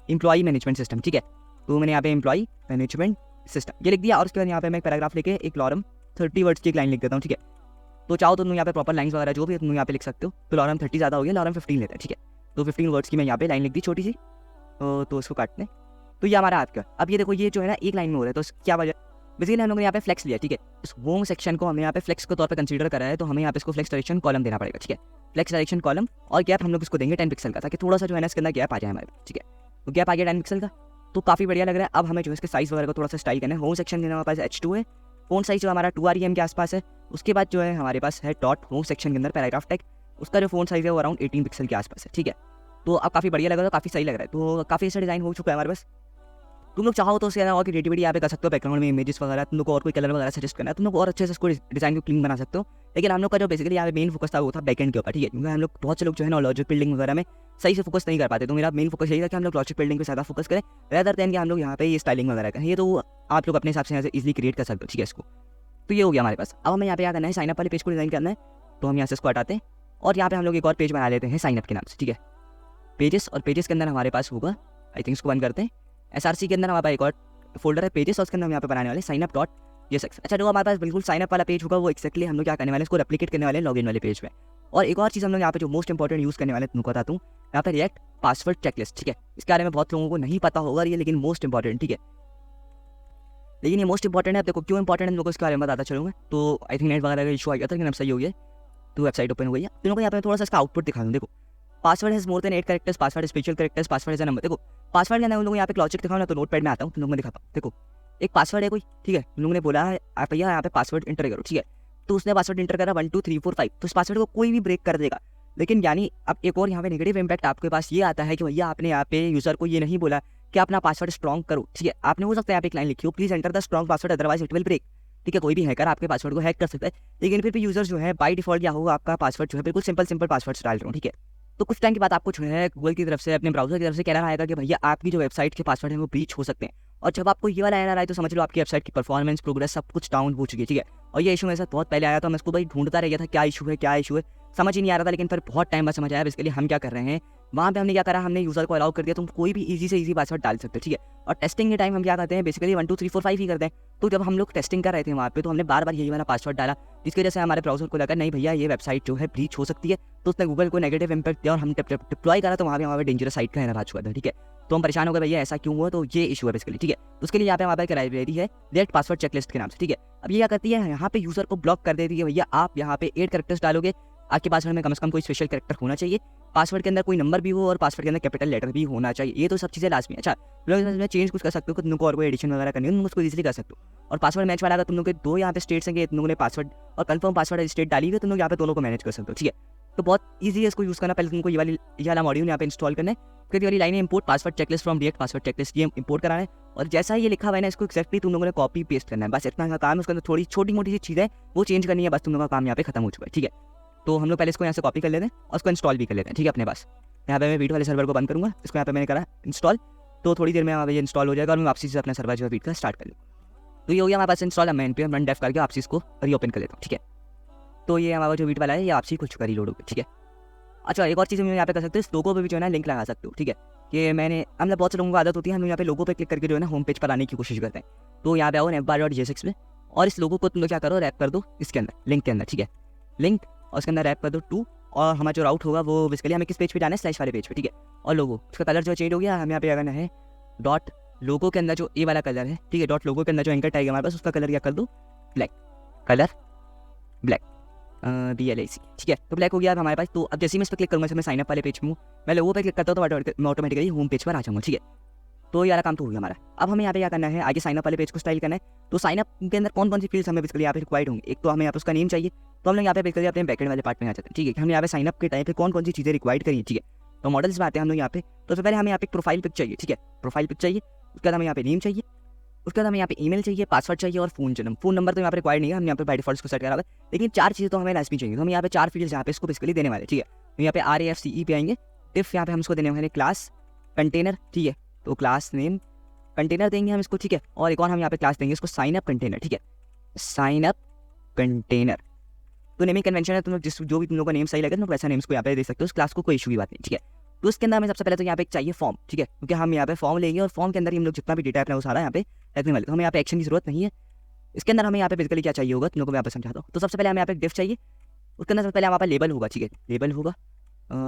employee management system, ठीक है। तो मैंने यहाँ पे एम्प्लॉई मैनेजमेंट सिस्टम ये लिख दिया। और उसके बाद यहाँ पे मैं एक पैराग्राफ लेके एक लॉरम 30 वर्ड्स की एक लाइन लिख देता हूँ, ठीक है। तो चाहो तो तुम यहाँ पे प्रॉपर लाइन्स वगैरह जो भी तुम यहाँ पे लिख सकते हो। तो लॉरम 30 ज़्यादा हो गया, लॉरम 15 लेते हैं, ठीक है। तो 15 वर्ड्स की मैं यहाँ पे लाइन लिख दी छोटी सी, तो इसको काटने। तो ये हमारा आपका, अब ये देखो ये जो है ना एक लाइन में हो रहा है, तो क्या वजह, बेसिकली हम लोग ने यहाँ पे फ्लेक्स लिया, ठीक है। इस होम सेक्शन को हमने यहाँ पे फ्लेक्स के तौर पे कंसीडर करा है, तो हमें यहाँ पे इसको फ्लेक्स डायरेक्शन कॉलम देना पड़ेगा, ठीक है। फ्लेक्स डायरेक्शन कॉलम और गैप हम लोग इसको देंगे 10 पिक्सल का, ताकि थोड़ा सा जो है ना इसके अंदर गैप आ जाए हमारे, ठीक है। तो गैप आ गया 10 पिक्सल का, तो काफ़ी बढ़िया लग रहा है। अब हमें जो इसके साइज वगैरह को थोड़ा सा स्टाइल करना है। होम सेक्शन में हमारे पास H2 है, फ़ॉन्ट साइज जो हमारा 2 REM के आसपास है। उसके बाद जो है हमारे पास है डॉट होम सेक्शन के अंदर पैराग्राफ टैग, उसका जो फ़ॉन्ट साइज है वो अराउंड 18 पिक्सल के आसपास है, ठीक है। तो अब काफ़ी बढ़िया लग रहा है, काफ़ी सही लग रहा है। तो काफ़ी अच्छा डिज़ाइन हो चुका है हमारे पास। तुम लोग चाहो तो उसके और क्रिएटिविटी यहाँ पे कर सकते हो, बैकग्राउंड में इमेजेस वगैरह, तुम लोग को और कोई कलर वगैरह सजेस्ट करना है, तुम लोग और अच्छे से इसको डिजाइन को क्लीन बना सकते हो। लेकिन हम लोग का जो बेसिकली यहाँ पे मेन फोकस था वो था बैकएंड के ऊपर, ठीक है। क्योंकि हम लोग बहुत से लोग जो है ना लॉजिक बिल्डिंग वगैरह में सही से फोकस नहीं कर पाते। तो मेरा मेन फोकस यही था कि हम लोग लॉजिक बिल्डिंग पे ज़्यादा फोकस करें, रेदर देन कि हम लोग यहाँ पे ये स्टाइलिंग वगैरह करें। ये तो आप लोग अपने हिसाब से यहाँ से इजीली क्रिएट कर सकते हो, ठीक है इसको। तो ये हो गया हमारे पास। अब हमें यहाँ पे क्या करना है, साइनअप वाले पेज को डिजाइन करना है। तो हम यहाँ से इसको हटाते हैं और यहाँ पे हम लोग एक और पेज बना लेते हैं साइनअप के नाम से, ठीक है। पेजेस, और पेजेस के अंदर हमारे पास होगा, आई थिंक इसको बंद करते हैं, SRC के अंदर हमारे पास एक और फोल्डर है पेजेस, और उसके अंदर हम यहाँ पे बनाने वाले signup.jsx। अच्छा, जो हमारे पास बिल्कुल साइनअप वाला पेज होगा वो एक्जैक्टली हम लोग क्या करने वाले हैं, इसको रेप्लिकेट करने वाले हैं लॉगिन वाले पेज में। और एक और चीज़ हम लोग यहाँ पे जो मोस्ट इंपॉर्टेंट यूज़ करने वाले हैं, तुमको बताता हूँ, यहाँ पे रिएक्ट पासवर्ड चेकलिस्ट, ठीक है। इसके बारे में बहुत लोगों को नहीं पता होगा ये, लेकिन मोस्ट इंपॉर्टेंट, ठीक है। लेकिन ये मोस्ट इंपॉर्टेंट है। अब देखो क्यों इंपॉर्टेंट है, लोगों को इसके बारे में बताता चलूँगा। तो आई थिंक नेट वगैरह का इशू आ गया था, लेकिन अब सही हो गया। तो वेबसाइट ओपन हो गई है। तुम लोग को यहाँ पे थोड़ा सा इसका आउटपुट दिखा दूँ। देखो, password has more than 8 characters, password special characters, password है नंबर। देखो पासवर्ड के अंदर उन लोगों यहाँ पे लॉजिक दिखाऊँ ना, तो नोटपैड में आता हूँ, तुम लोगों को दिखाता हूँ। देखो एक पासवर्ड है कोई, ठीक है। तुम लोगों ने बोला है आप भैया यहाँ पे पासवर्ड इंटर करो, ठीक है। तो उसने पासवर्ड इंटर करा 1 2 3 4 5, तो उस पासवर्ड को कोई भी ब्रेक कर देगा। लेकिन यानी अब एक और यहाँ पे नेगेटिव इंपैक्ट आपके पास ये आता है कि भैया आपने यहाँ पे यूजर को ये नहीं बोला कि अपना पासवर्ड स्ट्रॉन्ग करो, ठीक है। आपने हो सकता है यहाँ पे एक लाइन लिखी हो, please enter the strong password otherwise it will break, ठीक है। कोई भी हैकर आपके पासवर्ड को हैक कर सकता है, लेकिन फिर भी यूजर जो है बाय डिफॉल्ट क्या होगा, आपका पासवर्ड जो है बिल्कुल सिंपल पासवर्ड डाल रहा हूँ, ठीक है। तो कुछ टाइम के बाद आपको जो है गूगल की तरफ से, अपने ब्राउजर की तरफ से कहना आएगा कि भैया आपकी जो वेबसाइट के पासवर्ड है वो ब्रीच हो सकते हैं। और जब आपको ये वाला एरर आए तो समझ लो आपकी वेबसाइट की परफॉर्मेंस, प्रोग्रेस सब कुछ डाउन हो चुकी है, ठीक है। और ये इशू मेरे साथ बहुत पहले आया था, मैं इसको भाई ढूंढता रह गया था क्या इशू है, समझ ही नहीं आ रहा था। लेकिन फिर बहुत टाइम बाद समझ आया। इसके लिए हम क्या कर रहे हैं, वहाँ पे हमने क्या करा, हमने यूजर को अलाउ कर दिया तुम कोई भी इजी से इजी पासवर्ड डाल सकते हो, ठीक है। और टेस्टिंग के टाइम हम क्या करते हैं, बेसिकली 1 2 3 4 5 ही करते हैं। तो जब हम लोग टेस्टिंग कर रहे थे वहाँ पे, तो हमने बार बार यही वाला पासवर्ड डाला, जिसकी वजह से हमारे ब्राउजर को लगा नहीं भैया ये वेबसाइट जो है ब्रीच हो सकती है। तो उसने गूगल को नेगेटिव इंपैक्ट दिया और हम डिप्लॉय करा, तो वहाँ पे हमारे डेंजरस साइट का एरर आ चुका था, ठीक है। तो हम परेशान हो गए भैया ऐसा क्यों हुआ, तो ये इशू है बेसिकली, ठीक है। तो उसके लिए यहाँ पे हमारे पास एक लाइब्रेरी है रिएक्ट पासवर्ड चेकलिस्ट के नाम से, ठीक है। अब ये क्या करती है, यहाँ पे यूजर को ब्लॉक कर देती है भैया आप यहाँ पे 8 कैरेक्टर्स डालोगे, आपके पासवर्ड में कम से कम कोई स्पेशल कैरेक्टर होना चाहिए, पासवर्ड के अंदर कोई नंबर भी हो और पासवर्ड के अंदर कैपिटल लेटर भी होना चाहिए। ये तो सब चीज़ें लाजमी। अच्छा लोग इसमें चेंज कुछ कर सकते हो, तुम को और कोई एडिशन वगैरह करनी हो तुम उसको इजीली कर सकते हो। और पासवर्ड मैच वाला अगर तुम लोग के 2 यहाँ पे स्टेट्स हैं, तुम लोगों ने पासवर्ड और कंफर्म पासवर्ड स्टेट डाली हुई, तुम लोग यहाँ पे दोनों को मैनेज कर सकते हो, ठीक है। तो बहुत ईजी है इसको यूज़ करना। पहले तुमको ये वाला मॉड्यूल यहाँ पे इंस्टॉल करना है, फिर ये वाली लाइन है import password checklist from react password checklist, ये इंपोर्ट कराना है। और जैसा ही ये लिखा हुआ है ना, इसको एक्जैक्टली तुम लोगों ने कॉपी पेस्ट करना है, बस इतना का काम है। उसके अंदर थोड़ी छोटी मोटी सी चीज़ है वो चेंज करनी है, बस तुम लोगों का काम यहाँ पे खत्म हो चुका है, ठीक है। तो हम लोग पहले इसको यहाँ से कॉपी कर लेते हैं और उसको इंस्टॉल भी कर लेते हैं, ठीक है। अपने पास यहाँ पे मैं वीट वाले सर्वर को बंद करूँगा, इसको यहाँ पे मैंने करा इंस्टॉल, तो थोड़ी देर में यहाँ पे इंस्टॉल हो जाएगा और मैं वापसी से अपना सर्वर जो है वीट का स्टार्ट कर लूँ। तो ये हो गया हमारे पास इंस्टॉल। मैं npm run dev करके वापसी इसको रीओपन कर लेता हूँ, ठीक है। तो ये हमारा जो वीट वाला है ये वापसी खुल चुका रीलोड हो गया, ठीक है। अच्छा एक और चीज़ हम यहाँ पे कर सकते हो, इस लोगो पे भी जो है ना लिंक लगा सकते हो, ठीक है। कि मैंने मतलब बहुत से लोगों को आदत होती है, हम यहाँ पे लोगो पे क्लिक करके जो है ना होम पेज पर आने की कोशिश करते हैं। तो यहाँ पे आओ navbar.jsx में और इस लोगो को तुम लोग क्या करो, रैप कर दो इसके अंदर, लिंक के अंदर, ठीक है। लिंक और उसके अंदर रैप कर दो टू, और हमारा जो राउट होगा वो बेसिकली हमें किस पेज पे जाना है, स्लैश वाले पेज पे, ठीक है। और लोगो उसका कलर जो चेंज हो गया, हमें यहाँ पे करना है डॉट लोगो के अंदर जो ए वाला कलर है, ठीक है। डॉट लोगो के अंदर जो एंकर टैग है हमारे पास, उसका कलर क्या कर दो ब्लैक, कलर ब्लैक BLAC, ठीक है। तो ब्लैक हो गया अब हमारे पास। तो अब जैसे ही मैं इस पर क्लिक करूँगा, मैं साइन अप वाले पेज में हूँ, मैं लोगों पे क्लिक करता हूँ तो मैं ऑटोमेटिकली होम पेज पर आ जाऊँगा, ठीक है। तो ये वाला काम तो हो गया हमारा। अब हमें यहाँ पे क्या करना है, आगे साइन अप वाले पेज को स्टाइल करना है। तो साइन अप के अंदर कौन सी फील्ड्स हमें बेसिकली यहाँ पे रिक्वायर्ड होंगे, एक तो हमें यहाँ पे उसका नेम चाहिए, तो हम लोग यहाँ पे बेसिकली अपने बैकएंड वाले पार्ट में आ जाते हैं, ठीक है। हमने यहाँ पे साइन अप के टाइम पे कौन सी चीज़ें रिक्वायर्ड करी, ठीक है। तो मॉडल्स में आते हैं हम लोग यहाँ पे। तो सबसे पहले हमें यहाँ पे प्रोफाइल पिक चाहिए, ठीक है, प्रोफाइल पिक चाहिए। उसके बाद हमें यहाँ पे नेम चाहिए, उसके बाद हमें यहाँ पे ईमेल चाहिए, पासवर्ड चाहिए और फ़ोन नंबर तो यहाँ पे रिक्वायर्ड नहीं है, हम यहाँ पे बाय डिफॉल्ट को सेट करा हुआ है। लेकिन 4 चीज़ें तो हमें लाजमी चाहिए। तो हम यहाँ पे 4 फील्ड्स यहाँ पे इसको बेसिकली देने वाले, ठीक है। तो यहाँ पे RAFCE पे आएंगे, टिफ यहाँ पे हम इसको देने वाले क्लास कंटेनर, ठीक है। तो क्लास नेम कंटेनर देंगे हम इसको, ठीक है। और एक और हम यहाँ पे क्लास देंगे इसको साइन अप कंटेनर, ठीक है, साइन अप कंटेनर। तो नेमिंग कन्वेंशन है, तुम लोग जो भी तुम लोग का नेम सही लगे तुम लोग वैसा नेम्स को यहाँ पे दे सकते हो, उस क्लास को कोई इशू की बात नहीं, ठीक है। तो उसके अंदर हमें सबसे पहले तो यहाँ पे चाहिए फॉर्म, ठीक है, क्योंकि हम यहाँ पे फॉर्म लेंगे और फॉर्म के अंदर ही हम लोग जितना भी डेटा है वो सारा यहाँ पे रखने वाले। तो हमें यहाँ पे एक्शन की जरूरत नहीं है। इसके अंदर हमें यहाँ पे बेसिकली क्या चाहिए होगा तुम लोगों को यहाँ पे समझाता हूँ। तो सबसे पहले हमें यहाँ पे डिफ चाहिए, उसके अंदर सबसे पहले हमारे पास लेबल होगा, ठीक है, लेबल होगा।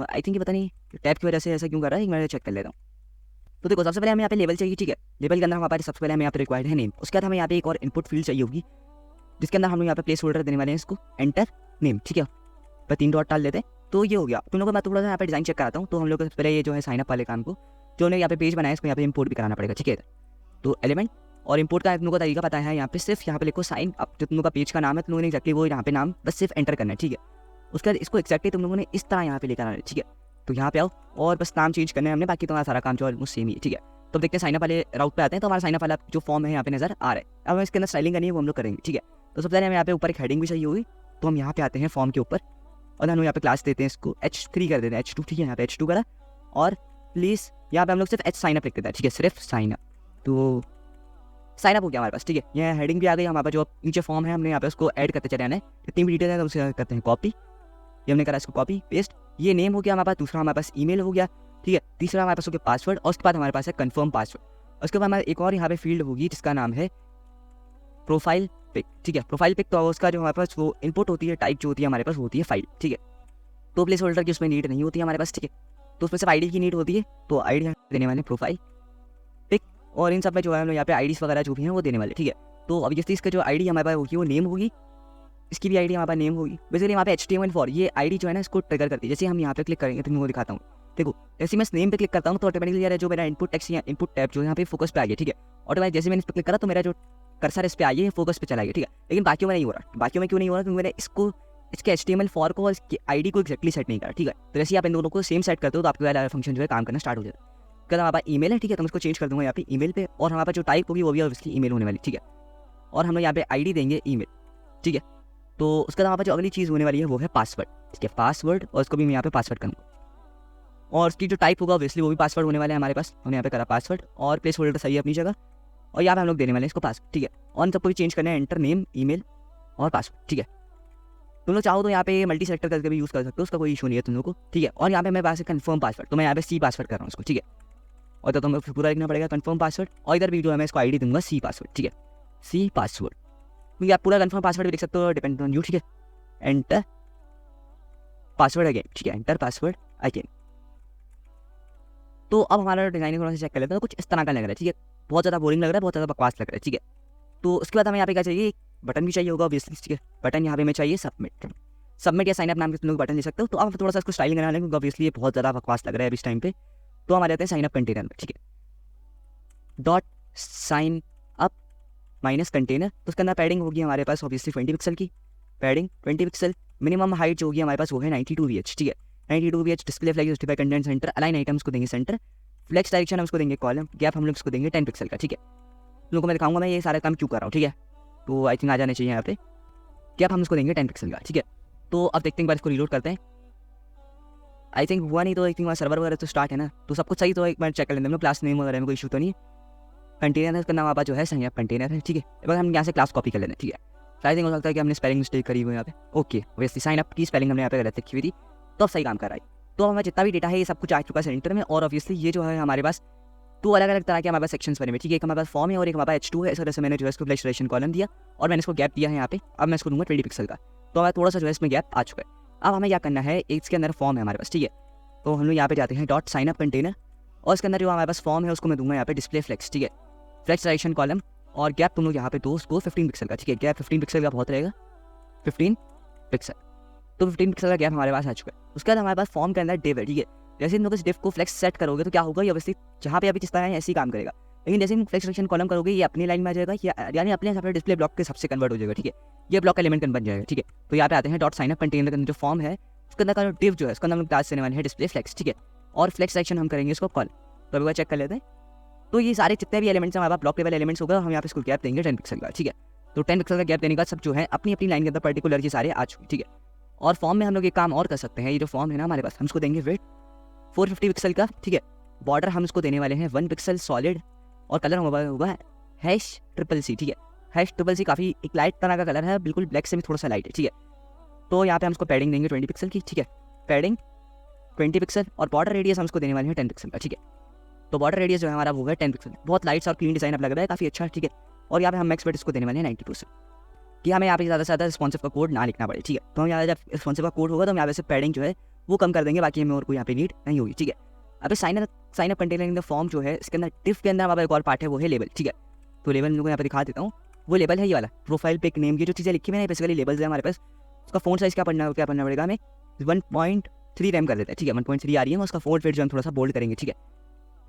आई थिंक ये पता नहीं टैब की वजह से ऐसा क्यों कर रहा है, मैं चेक कर लेता हूँ। तो देखो सबसे पहले हमें यहाँ पे लेबल चाहिए, ठीक है। लेबल के अंदर हमारे पास सबसे पहले हमें यहाँ पे रिक्वायर्ड है नेम। उसके बाद हमें यहाँ पे एक और इनपुट फील्ड चाहिए होगी, जिसके अंदर हम लोग यहाँ पे प्लेस होल्डर देने वाले हैं इसको एंटर नेम, ठीक है। पर 3 डॉट डाल देते हैं। तो ये हो गया। तुम लोगों को मैं थोड़ा सा यहाँ पे डिजाइन चेक कराता हूँ। तो हम लोग को सबसे पहले ये जो है साइन अप वाले काम को जो हमने यहाँ पे पेज बनाया इसको यहाँ पे इंपोर्ट भी कराना पड़ेगा, ठीक है। तो एलिमेंट और इंपोर्ट का तुम लोगों को तरीका पता है, यहाँ पे सिर्फ यहाँ पे लिखो साइन अप, जो तुम लोग का पेज का नाम है तुम लोगों ने एक्जैक्टली वो यहाँ पे नाम बस सिर्फ एंटर करना है, ठीक है। उसके बाद इसको एक्जैक्टली तुम लोगों ने इस तरह यहाँ पे लेकर आना है, ठीक है। तो यहाँ पे आओ और बस नाम चेंज करना है हमने, बाकी तुम्हारा सारा काम जो ऑलमोस्ट सेम ही है, ठीक है। तो देखते हैं साइन अप वाले राउट पे आते हैं। तो हमारा साइन अप वाला जो फॉर्म है यहाँ पे नजर आ रहा है। अब हमें इसके अंदर स्टाइलिंग करनी है, वो हम लोग करेंगे, ठीक है। तो सबसे पहले हमें यहाँ पे ऊपर एक हेडिंग भी चाहिए होगी। तो हम यहाँ पे आते हैं फॉर्म के ऊपर और हम यहाँ पे क्लास देते हैं इसको H3 कर देते हैं, H2, ठीक है। यहाँ पे H2 करा और प्लीज यहाँ पे हम लोग सिर्फ H साइन अप लिख देते हैं, ठीक है, सिर्फ साइन अप। तो साइन अप हो गया हमारे पास, ठीक है। ये हेडिंग भी आ गई हमारे पास। जो नीचे फॉर्म है हमने यहाँ पे उसको ऐड करते चले आना है। जितनी भी डिटेल है तो उसे करते हैं कॉपी। ये हमने करा इसको कॉपी पेस्ट। ये नेम हो गया हमारे पास, दूसरा हमारे पास ईमेल हो गया, ठीक है, तीसरा हमारे पास हो गया पासवर्ड और उसके बाद हमारे पास है कंफर्म पासवर्ड। उसके बाद हमारे एक और यहाँ पे फील्ड होगी जिसका नाम है प्रोफाइल पिक, ठीक है। प्रोफाइल पिक तो उसका जो हमारे पास वो इनपुट होती है, टाइप जो होती है हमारे पास होती है फाइल, ठीक है। तो प्लेस होल्डर की उसमें नीड नहीं होती है हमारे पास, ठीक है। तो उसमें सिर्फ आईडी की नीड होती है। तो आईडी देने वाले प्रोफाइल पिक और इन सब में जो है हम लोग यहाँ पे आईडीज वगैरह जो भी हैं वो देने वाले, ठीक है। तो अब जैसे इसका जो आईडी हमारे पास होगी वो नेम होगी, इसकी भी आईडी हमारे पास नेम होगी। बेसिकली यहाँ पे HTML4 ये आईडी जो है ना इसको ट्रिगर करती है। जैसे हम यहाँ पे क्लिक करेंगे तो मैं वो दिखाता हूँ। देखो जैसे मैं नेम पे क्लिक करता हूँ तो ऑटोमेटिकली यार जो मेरा इनपुट टेक्स्ट या इनपुट टैब जो यहाँ पे फोकस पे आ गया, ठीक है। ऑटोमेटिक जैसे मैंने इस पर क्लिक करा तो मेरा जो कर्सर इस पे आ गया फोकस पे चला गया, ठीक है। लेकिन बाकियों में नहीं हो रहा। बाकियों में क्यों नहीं हो रहा? क्योंकि मैंने इसको इसके HTML4 को और इसकी आईडी को एक्जैक्टली सेट नहीं करा, ठीक है। तो जैसे आप इन दोनों को सेम सेट करते हो तो आपके वाला फंक्शन जो है काम करना स्टार्ट हो जाता है। कल हमारे पास ईमेल है, ठीक है, तो मैं इसको चेंज कर दूंगा यहाँ पे ईमेल पे और हमारे पास जो टाइप होगी वो भी ऑब्वियसली ईमेल होने वाली, ठीक है। और हम लोग यहाँ पे आईडी देंगे ईमेल, ठीक है। तो उसके बाद हमारे पास जो अगली चीज़ होने वाली है वो है पासवर्ड, ठीक है, पासवर्ड। और इसको भी मैं यहाँ पे पासवर्ड करूँगा और उसकी जो टाइप होगा ऑब्वियसली वो भी पासवर्ड होने वाला है हमारे पास। हमने यहाँ पे करा पासवर्ड और प्लेस होल्डर सही है अपनी जगह और यहाँ पे हम लोग देने वाले हैं इसको पासवर्ड, ठीक है। और इन सबको भी चेंज करना है, एंटर नेम ईमेल और पासवर्ड, ठीक है। तुम लोग चाहो तो यहाँ पे मल्टी सेलेक्टर करके भी यूज़ कर सकते हो, उसका कोई इशू नहीं है तुम लोग को, ठीक है। और यहाँ पे मेरे पास है कंफर्म पासवर्ड, तो मैं यहाँ पे C पासवर्ड कर रहा हूँ इसको, ठीक है। और तो तुम्हें पूरा लिखना पड़ेगा कंफर्म पासवर्ड और इधर भी जो है मैं इसको आईडी दूंगा C पासवर्ड, ठीक है, C पासवर्ड। क्योंकि आप पूरा कंफर्म पासवर्ड भी लिख सकते हो, डिपेंड ऑन यू, ठीक है। एंटर पासवर्ड अगेन, ठीक है, एंटर पासवर्ड अगेन। तो अब हमारा डिजाइन थोड़ा सा चेक कर लेते हैं। तो कुछ इस तरह का लग रहा है, ठीक है, बहुत ज़्यादा बोरिंग लग रहा है, बहुत ज़्यादा बकवास लग रहा है, ठीक है। तो उसके बाद हमें यहाँ पे क्या चाहिए, बटन भी चाहिए होगा ऑब्वियसली, ठीक है। बटन यहाँ पे हमें चाहिए सबमिट या साइन अप नाम के तुम लोग बटन ले सकते हो। तो अब थोड़ा सा इसको स्टाइलिंग करना है क्योंकि ऑब्वियसली ये बहुत ज़्यादा बकवास लग रहा है अभी इस टाइम पे। तो हमारे आते हैं साइन अप कंटेनर में, ठीक है, dot sign up minus container. तो उसके अंदर पैडिंग होगी हमारे पास ऑब्वियसली 20 पिक्सल की पैडिंग, 20 पिक्सल। मिनिमम हाइट जो होगी हमारे पास वो है 92 VH, ठीक है, 92 VH। Display flag justify content centre, align items को देंगे सेंटर, फ्लेक्स डायरेक्शन हम उसको देंगे कॉलम, गैप हम लोग इसको देंगे 10 पिक्सल का, ठीक है। लोगों को मैं दिखाऊंगा मैं ये सारा काम क्यों कर रहा हूँ, ठीक है। तो आई थिंक आ जाने चाहिए यहाँ पे। गैप हम उसको देंगे 10 पिक्सल का, ठीक है। तो अब देखते हैं एक बार इसको रीलोड करते हैं। आई थिंक हुआ नहीं तो आई थिंक सर्वर वगैरह तो स्टार्ट है ना, तो सब कुछ सही तो एक बार चेक कर लेते हैं। क्लास नेम वगैरह में कोई इशू तो नहीं है। कंटेनर है, उसका नाम आपका जो है साइन अप कंटेनर है, ठीक है। एक बार हम यहाँ से क्लास कॉपी कर लेते हैं, ठीक है। आई थिंक हो सकता है कि हमने स्पेलिंग मिस्टेक करी हुई यहाँ पे। ओके, वैसे साइन अप की स्पेलिंग हमने यहाँ पे गलत लिखी हुई थी, तो अब सही काम कर रहा है। तो हमारा जितना भी डेटा है ये सब कुछ आ चुका है सेंटर में। और ऑब्वियसली ये जो है हमारे पास 2 अलग अलग तरह के हमारे पास सेक्शंस बने हुए, ठीक है। एक हमारे पास फॉर्म है और एक हमारे पास H2 है। इस वजह से मैंने जो है इसको फ्लैश कॉलम दिया और मैंने इसको गैप दिया है यहाँ पे। अब मैं इसको दूंगा 20 पिक्सल का, तो हमारा थोड़ा सा जो है इसमें गैप आ चुका है। अब हमें क्या करना है, इसके अंदर फॉर्म है हमारे पास, ठीक है। तो हम लोग यहाँ पे जाते हैं डॉट साइन अप कंटेनर और इसके अंदर जो हमारे पास फॉर्म है उसको मैं दूंगा यहाँ पे डिस्प्ले फ्लेक्स, ठीक है, फ्लेक्स डायरेक्शन कॉलम और गैप तुम लोग यहाँ पे दो उसको 15 पिक्सल का, ठीक है। गैप 15 पिक्सल का बहुत रहेगा, 15 पिक्सल। तो 15 पिक्सल का गैप हमारे पास आ चुका है। उसके बाद हमारे पास फॉर्म के अंदर डिव है, ठीक है। जैसे इन लोग इस डिव को फ्लेक्स सेट करोगे तो क्या होगा, ये ऑब्वियसली जहाँ पे अभी जिस तरह है ऐसे ही काम करेगा। लेकिन जैसे फ्लेक्स डायरेक्शन कॉलम करोगे ये अपनी लाइन में आ जाएगा, यानी अपने हिसाब से डिस्प्ले ब्लॉक के सबसे कन्वर्ट हो जाएगा, ठीक है। ये ब्लॉक एलिमेंट बन जाएगा, ठीक है। तो यहाँ पे आते हैं डॉट साइन अप कंटेनर के अंदर जो फॉर्म है उसके अंदर का जो डिव जो है उसका नाम क्लास देने वाले हैं डिस्प्ले फ्लेक्स, ठीक है। और फ्लेक्स सेक्शन हम करेंगे इसको कॉल। तो अभी चेक कर लेते हैं। तो ये सारे जितने भी एलिमेंट्स हैं हमारे पास ब्लॉक लेवल एलिमेंट्स होगा, हम यहाँ पे इसको गैप देंगे 10 पिक्सल का, ठीक है। तो 10 पिक्सल का गैप देने का सब जो है अपनी अपनी लाइन के अंदर पर्टिकुलर ये सारे आ चुके, ठीक है। और फॉर्म में हम लोग एक काम और कर सकते हैं, ये जो फॉर्म है ना हमारे पास, हम इसको देंगे वेट 450 पिक्सल का, ठीक है। बॉर्डर हम इसको देने वाले हैं 1 पिक्सल सॉलिड, और कलर होगा #CCC, ठीक है। #CCC काफ़ी एक लाइट तरह का कलर है, बिल्कुल ब्लैक से भी थोड़ा सा लाइट है, ठीक है। तो यहाँ पे हम इसको पैडिंग देंगे 20 पिक्सल की, ठीक है। पैडिंग 20 पिक्सल, और बॉर्डर रेडियस हम इसको देने वाले हैं 10 पिक्सल का, ठीक है। तो बॉर्डर रेडियस जो है हमारा वो है 10 पिक्सल, बहुत लाइट्स और क्लीन डिजाइन अब लग रहा है, काफ़ी अच्छा, ठीक है। और यहाँ पे हम मैक्स वेट इसको देने वाले हैं 90%, कि हमें यहाँ पे ज़्यादा से ज़्यादा रिस्पॉन्सिव का कोड ना लिखना पड़े, ठीक है। तो हम यहाँ जब रिस्पॉन्सिव का कोड होगा तो हम यहाँ से पैडिंग जो है वो कम कर देंगे, बाकी हमें और कोई यहाँ पे नीड नहीं होगी, ठीक है। अब sign up container in the form जो है, इसके अंदर डिफ के अंदर हमारा एक और पार्ट है, वो है लेबल, ठीक है। तो लेबल लोगों को यहाँ पे दिखा देता हूँ, वो लेबल है ये वाला प्रोफाइल पिक नेम, ये जो चीज़ें लिखी हुई है बेसिकली लेबल्स है हमारे पास। उसका फोन साइज क्या पढ़ना पड़ेगा हमें 1.3 रैम कर देता है, ठीक है। 1.3 आ रही है, उसका फोल्ड वेट जो हम थोड़ा सा बोल्ड करेंगे, ठीक है।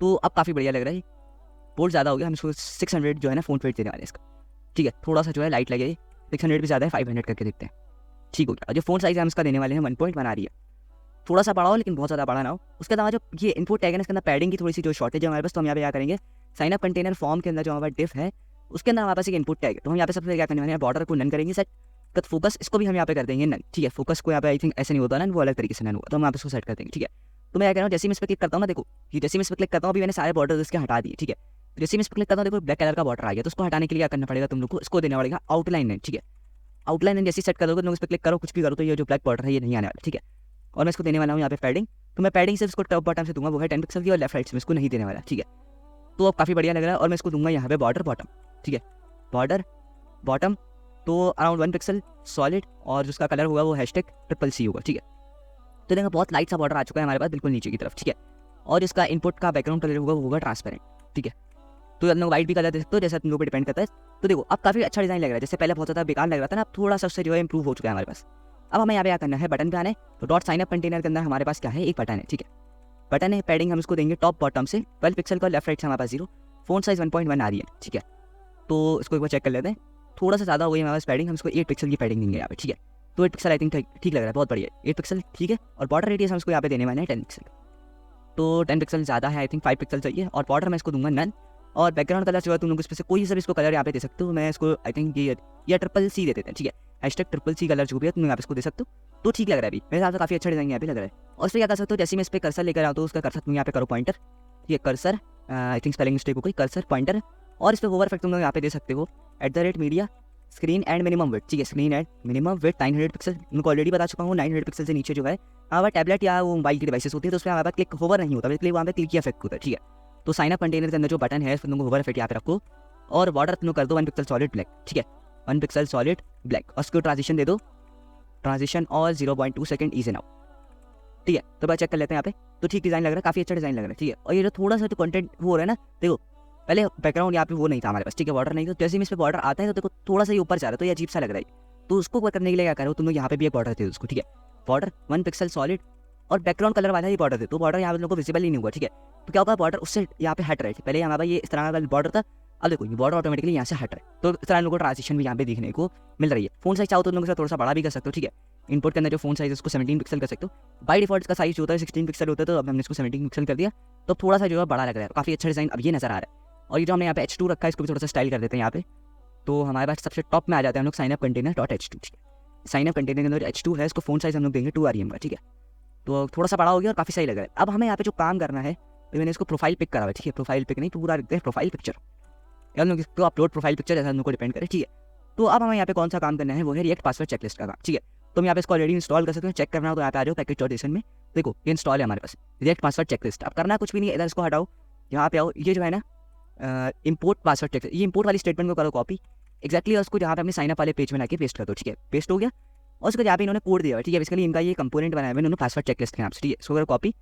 तो अब काफ़ी बढ़िया लग रहा है, बोल्ड ज़्यादा हो गया, हम इसको 600 जो है ना फोन वेट देने वाले इसका, ठीक है। थोड़ा सा जो है लाइट लगे, 600 भी ज़्यादा है, 500 करके देखते हैं, ठीक हो गया। और जो फोन साइज है हम इसका देने वाले हैं 1.1 आ रही है, थोड़ा सा बड़ा हो लेकिन बहुत ज़्यादा बड़ा ना हो। उसके अलावा जो ये इनपुट टैग है इसके अंदर पैडिंग की थोड़ी सी जो शॉर्टेज है हमारे पास, तो हम यहाँ पे क्या करेंगे, साइन अप कंटेनर फॉर्म के अंदर जो हमारा डिफ है उसके अंदर हमारे पास एक इनपुट टैग है, तो हम यहाँ पे सबसे क्या करने वाले हैं, बॉर्डर को नन करेंगे सेट, कट फोकस इसको भी हम यहाँ पे कर देंगे नन, ठीक है। फोकस को यहाँ पे आई थिंक ऐसे नहीं होता ना, वो अलग तरीके से नन होगा, तो हम यहाँ पे इसको सेट कर देंगे, ठीक है। तो मैं क्या कह रहा हूँ, जैसे मैं इस पर क्लिक करता हूँ ना, देखो ये जैसे मैं इस पर क्लिक करता हूँ, अभी मैंने सारे बॉर्डर इसके हटा दिए, ठीक है। तो जैसे मैं इस पर क्लिक करता हूँ, देखो ब्लैक कलर का बॉर्डर आ गया, तो उसको हटाने के लिए क्या करना पड़ेगा तुम लोग को, इसको देना पड़ेगा आउटलाइन, ठीक है। आउटलाइन जैसे सेट कर दोगे, तुम लोग इस पर क्लिक करो, कुछ भी करो, तो ये जो ब्लैक बॉर्डर है ये नहीं आने वाला, ठीक है। और मैं इसको देने वाला हूँ यहाँ पे पैडिंग, तो मैं पैडिंग से इसको टॉप बॉटम से दूंगा, वो है 10 पिक्सल की, और लेफ्ट राइट से मैं इसको नहीं देने वाला, ठीक है। तो अब काफ़ी बढ़िया लग रहा है, और मैं इसको दूंगा यहाँ पे बॉर्डर बॉटम, ठीक है। बॉर्डर बॉटम तो अराउंड 1 पिक्सल सॉलिड, और जिसका कलर होगा वो #CCC होगा, ठीक है। तो देखो बहुत लाइट सा बॉर्डर आ चुका है हमारे पास बिल्कुल नीचे की तरफ, ठीक है। और इसका इनपुट का बैकग्राउंड कलर होगा वो होगा ट्रांसपेरेंट, ठीक है। तो हम लोग वाइट भी कलर दे सकते हो, जैसा तुम लोग पर डिपेंड करता है। तो देखो अब काफ़ी अच्छा डिजाइन लग रहा है, जैसे पहले बहुत ज़्यादा बेकार लग रहा था ना, अब थोड़ा सा उससे जो है इंप्रूव हो चुका है हमारे पास। अब हमें यहाँ पे क्या करना है, बटन पे आना है, तो डॉट साइन अप कंटेनर के अंदर हमारे पास क्या है, एक बटन है, ठीक है। बटन है, पैडिंग हम इसको देंगे टॉप बॉटम से 12 पिक्सल का, लेफ्ट राइट से हमारे पास 0, फोन साइज 1.1 आ रही है, ठीक है। तो इसको एक बार चेक कर लेते हैं, थोड़ा सा ज़्यादा हो गई हमारे पास पैडिंग, हम इसको 8 पिक्सल की पैडिंग देंगे यहाँ पे, ठीक है। तो 8 पिक्सल आई थिंक ठीक लग रहा है, बहुत बढ़िया, 8 पिक्सल ठीक है। और बॉर्डर रेडियस हम इसको यहाँ पे देने वाले हैं 10 पिक्सल, तो 10 पिक्सल ज़्यादा है, आई थिंक 5 पिक्सल चाहिए। और बॉर्डर मैं इसको दूंगा नन, और बैकग्राउंड कलर जो है तुम लोग इसमें से कोई सा भी इसको कलर यहाँ पे दे सकते हो। मैं इसको आई थिंक ये CCC दे देते हैं, ठीक है। #CCC कलर जो भी है तुम यहाँ पे इसको दे सकते हो, तो ठीक लग रहा है। अभी मेरे हिसाब से काफ़ी अच्छा डिजाइन यहाँ पे लग रहा है। और फिर क्या कर सकते हो, जैसे मैं इस पर कर्सर लेकर आता हूँ, उसका कर्सर तुम यहाँ पे करो पॉइंटर, ठीक है। Cursor I think spelling mistake हो गई, कर्सर पॉइंटर, और इस पर ओवर इफेक्ट तुम लोग यहाँ पे दे सकते हो @media screen and minimum width, ठीक है। Screen and minimum width 900 pixel, उनको ऑलरेडी बता चुका हूँ। 900 पिक्सल से नीचे जो है हमारा टैबलेट या वो मोबाइल की डिवाइसेस होती है, तो उसमें हमारे पास क्लिक होवर नहीं होता, इसलिए वहाँ पे क्लिक की इफेक्ट होता है, ठीक है। तो साइन अप कंटेनर के अंदर जो बटन है उसमें तुम होवर इफेक्ट यहाँ पे रखो, और बॉर्डर तुम कर दो 1 पिक्सल सॉलिड ब्लैक, ठीक है। 1 पिक्सल सॉलिड ब्लैक, और उसको ट्रांजिशन दे दो, ट्रांजिशन और 0.2 सेकंड इज एन आउट, ठीक है। तो भाई चेक कर लेते हैं यहाँ पे, तो ठीक डिजाइन लग रहा है, काफ़ी अच्छा डिजाइन लग रहा है, ठीक है। और ये जो थोड़ा सा जो कंटेंट वो हो रहा है ना, देखो पहले बैकग्राउंड यहाँ पे वो नहीं था हमारे पास, ठीक है, बॉर्डर नहीं था, जैसे में इस पर बॉर्डर आता है तो देखो थोड़ा सा ये ऊपर जा रहा है, तो ये अजीब सा लग रहा है। तो उसको करने के लिए क्या करो तुम लोग, यहाँ पे भी एक बॉर्डर दे दो उसको, ठीक है। बॉर्डर 1 पिक्सल सॉलिड, और बैकग्राउंड कलर वाला ही बॉर्डर दे, तो बॉर्डर यहाँ पे लोगों को विजिबल ही नहीं हुआ, ठीक है। तो क्या होगा, बॉर्डर उससे यहाँ पे हट रहा है, पहले हमारा ये इस तरह का बॉर्डर था, अब देखो ये बॉर्डर ऑटोमेटिकली यहाँ से हट रहा है, तो इस तरह लोगों को ट्रांजिशन भी यहाँ पे देखने को मिल रही है। फोन साइज चाहो तो लोगों से थोड़ा सा बड़ा भी कर सकते हो, ठीक है। इनपुट के अंदर जो फोन साइज है उसको 17 पिक्सल कर सकते हो, बाई डिफॉल्ट का साइज होता है 16 पिक्सल होता है, तो अब हमने इसको 17 पिक्सल कर दिया, तो थोड़ा सा जो है बड़ा लग रहा है, काफ़ी अच्छा डिजाइन अब ये नजर आ रहा है। और ये जो हमने यहाँ पे H2 रखा है इसको भी थोड़ा सा स्टाइल कर देते हैं यहाँ पे, तो हमारे पास सबसे टॉप में आ जाते हैं हम लोग साइन अप कंटेनर .h2, ठीक है। साइन अप कंटेनर के अंदर H2 है, इसको फोन साइज हम लोग देंगे 2 REM का, ठीक है। तो थोड़ा सा बड़ा हो गया और काफ़ी सही लग रहा है। अब हमें यहाँ पे जो काम करना है, तो मैंने इसको प्रोफाइल पिक करा हुआ है, ठीक है। प्रोफाइल पिक नहीं, पूरा रखते हैं प्रोफाइल पिक्चर, या लोग इसको अपलोड प्रोफाइल पिक्चर जैसा हम लोग को डिपेंड करे, ठीक है। तो अब हमें यहाँ पे कौन सा काम करना है, वो है रिएक्ट पासवर्ड चेकलिस्ट का काम, ठीक है। तो हम यहाँ पे इसको ऑलरेडी इंस्टॉल कर सकते हैं, चेक करना हो तो यहाँ पे आ जाओ पैकेज.json में, देखो ये इंस्टॉल है हमारे पास रिएक्ट पासवर्ड चेकलिस्ट। अब करना कुछ भी नहीं है, इधर इसको हटाओ, यहाँ पे आओ, ये जो है ना इंपोर्ट पासवर्ड चेकलिस्ट, ये इंपोर्ट वाली स्टेटमेंट को करो कॉपी एक्जैक्टली, और उसको जहाँ पे अपने साइन अप वाले पेज में लाके पेस्ट कर दो, ठीक है। पेस्ट हो गया, और उसको जहाँ पे इन्होंने कोड दिया है, ठीक है। बेसिकली इनका ये कंपोनेंट बनाया है इन्होंने पासवर्ड चेकलिस्ट के नाम से, ठीक है। इसको करो कॉपी,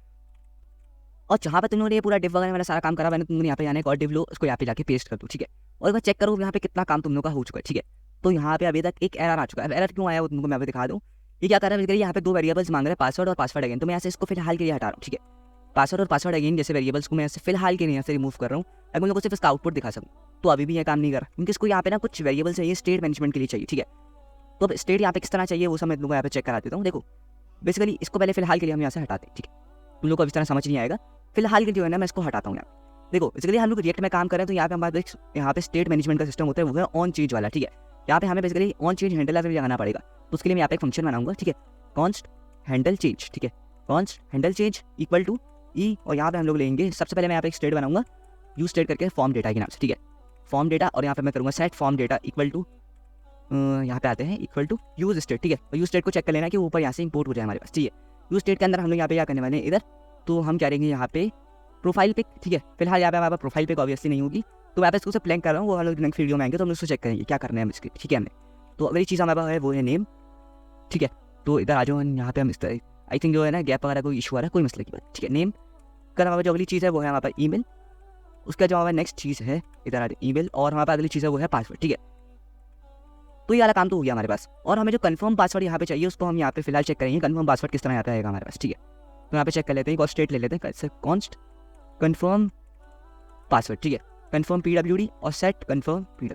और जहाँ पे तुमने ये पूरा डिव वगैरह वाला सारा काम करा, मैंने तुमने यहाँ पे जाने का और डिव लो, उसको यहाँ पे जाके पेस्ट कर दो, ठीक है। और एक बार चेक करो यहाँ पे कितना काम तुम लोग का हो चुका है, ठीक है। तो यहाँ पे अभी तक एक एरर आ चुका है। एरर क्यों आया वो तुमको मैं अभी दिखा दूँ। ये क्या कर रहा है, यहाँ पे 2 वेरिएबल्स मांग रहे हैं, पासवर्ड और पासवर्ड अगेन। तो मैं यहाँ से इसको फिलहाल के लिए हटा रहा हूँ, ठीक है। पासवर्ड और पासवर्ड अगेन जैसे वेरिएबल्स को मैं यहाँ से फिलहाल के लिए यहाँ से रिमूव कर रहा हूँ, अगर उन लोगों को सिर्फ इसका आउटपुट दिखा सकूँ। तो अभी भी ये काम नहीं कर रहा, क्योंकि इसको यहाँ पे ना कुछ वेरिएबल चाहिए स्टेट मैनेजमेंट के लिए चाहिए, ठीक है। तो अब स्टेट यहाँ पे किस तरह चाहिए वो सब मैं लोगों को यहाँ पे चेक करा देता हूँ। देखो बेसिकली इसको पहले फिलहाल के लिए हम यहाँ से हटाते हैं, ठीक है। तुम लोग को इस तरह समझ नहीं आएगा। फिलहाल के जो है ना मैं इसको हटाता हूँ यहाँ। देखो बेसिकली हम लोग रिएक्ट में काम कर रहे हैं, तो यहाँ पे हमारे यहाँ पे स्टेट मैनेजमेंट का सिस्टम होता है, वो है ऑन चेंज वाला, ठीक है। यहाँ पे हमें बेसिकली ऑन चेंज हैंडल भी लगाना पड़ेगा, तो उसके लिए मैं यहाँ पे एक फंक्शन बनाऊंगा, ठीक है, कॉन्स्ट हैंडल चेंज, ठीक है, const handle change equal to e, और यहाँ पे हम लोग लेंगे सबसे पहले मैं यहाँ पे एक स्टेट बनाऊंगा यूज स्टेट करके फॉर्म डेटा के नाम से, ठीक है, फॉर्म डेटा, और यहाँ पे मैं करूँगा set form data equal to, यहाँ पे आते हैं इक्वल टू यूज स्टेट, ठीक है। और यूज स्टेट को चेक कर लेना कि ऊपर यहाँ से इंपोर्ट हो जाए हमारे पास, ठीक है। यूज स्टेट के अंदर हम लोग यहाँ पे क्या करने वाले हैं इधर, तो हम करेंगे यहाँ पे प्रोफाइल पिक, ठीक है। फिलहाल यहाँ पे हमारे पास प्रोफाइल पिक ऑब्वियसली नहीं होगी, तो मैं इसको प्लान कर रहा हूँ, वो हम लोग नेक्स्ट वीडियो में आएंगे तो हम उसको चेक करेंगे क्या करना है इसके, ठीक है। हमने तो अगली चीज़ हमारे पास है वो है नेम, ठीक है। तो इधर आ जाओ, यहाँ पे हम इस तरह आई थिंक जो है ना गैप वगैरह कोई इशू आ रहा है, कोई मसले की बात, ठीक है। नेम कर हमारे जो अगली चीज़ है वो है हमारे पास ईमेल, उसका जो हमारा नेक्स्ट चीज़ है इधर आ जाए ईमेल, और हमारे पास अगली चीज़ है वो है पासवर्ड, ठीक है। तो ये वाला काम तो हो गया हमारे पास, और हमें जो कंफर्म पासवर्ड यहाँ पे चाहिए उसको हम यहाँ पे फिलहाल चेक करेंगे कंफर्म पासवर्ड किस तरह यहाँ पे आएगा हमारे पास, ठीक है। तो यहाँ पे चेक कर लेते हैं, स्टेट ले लेते हैं कैसे, कॉन्स्ट कंफर्म पासवर्ड, ठीक है, कंफर्म PWD और सेट कंफर्म PWD।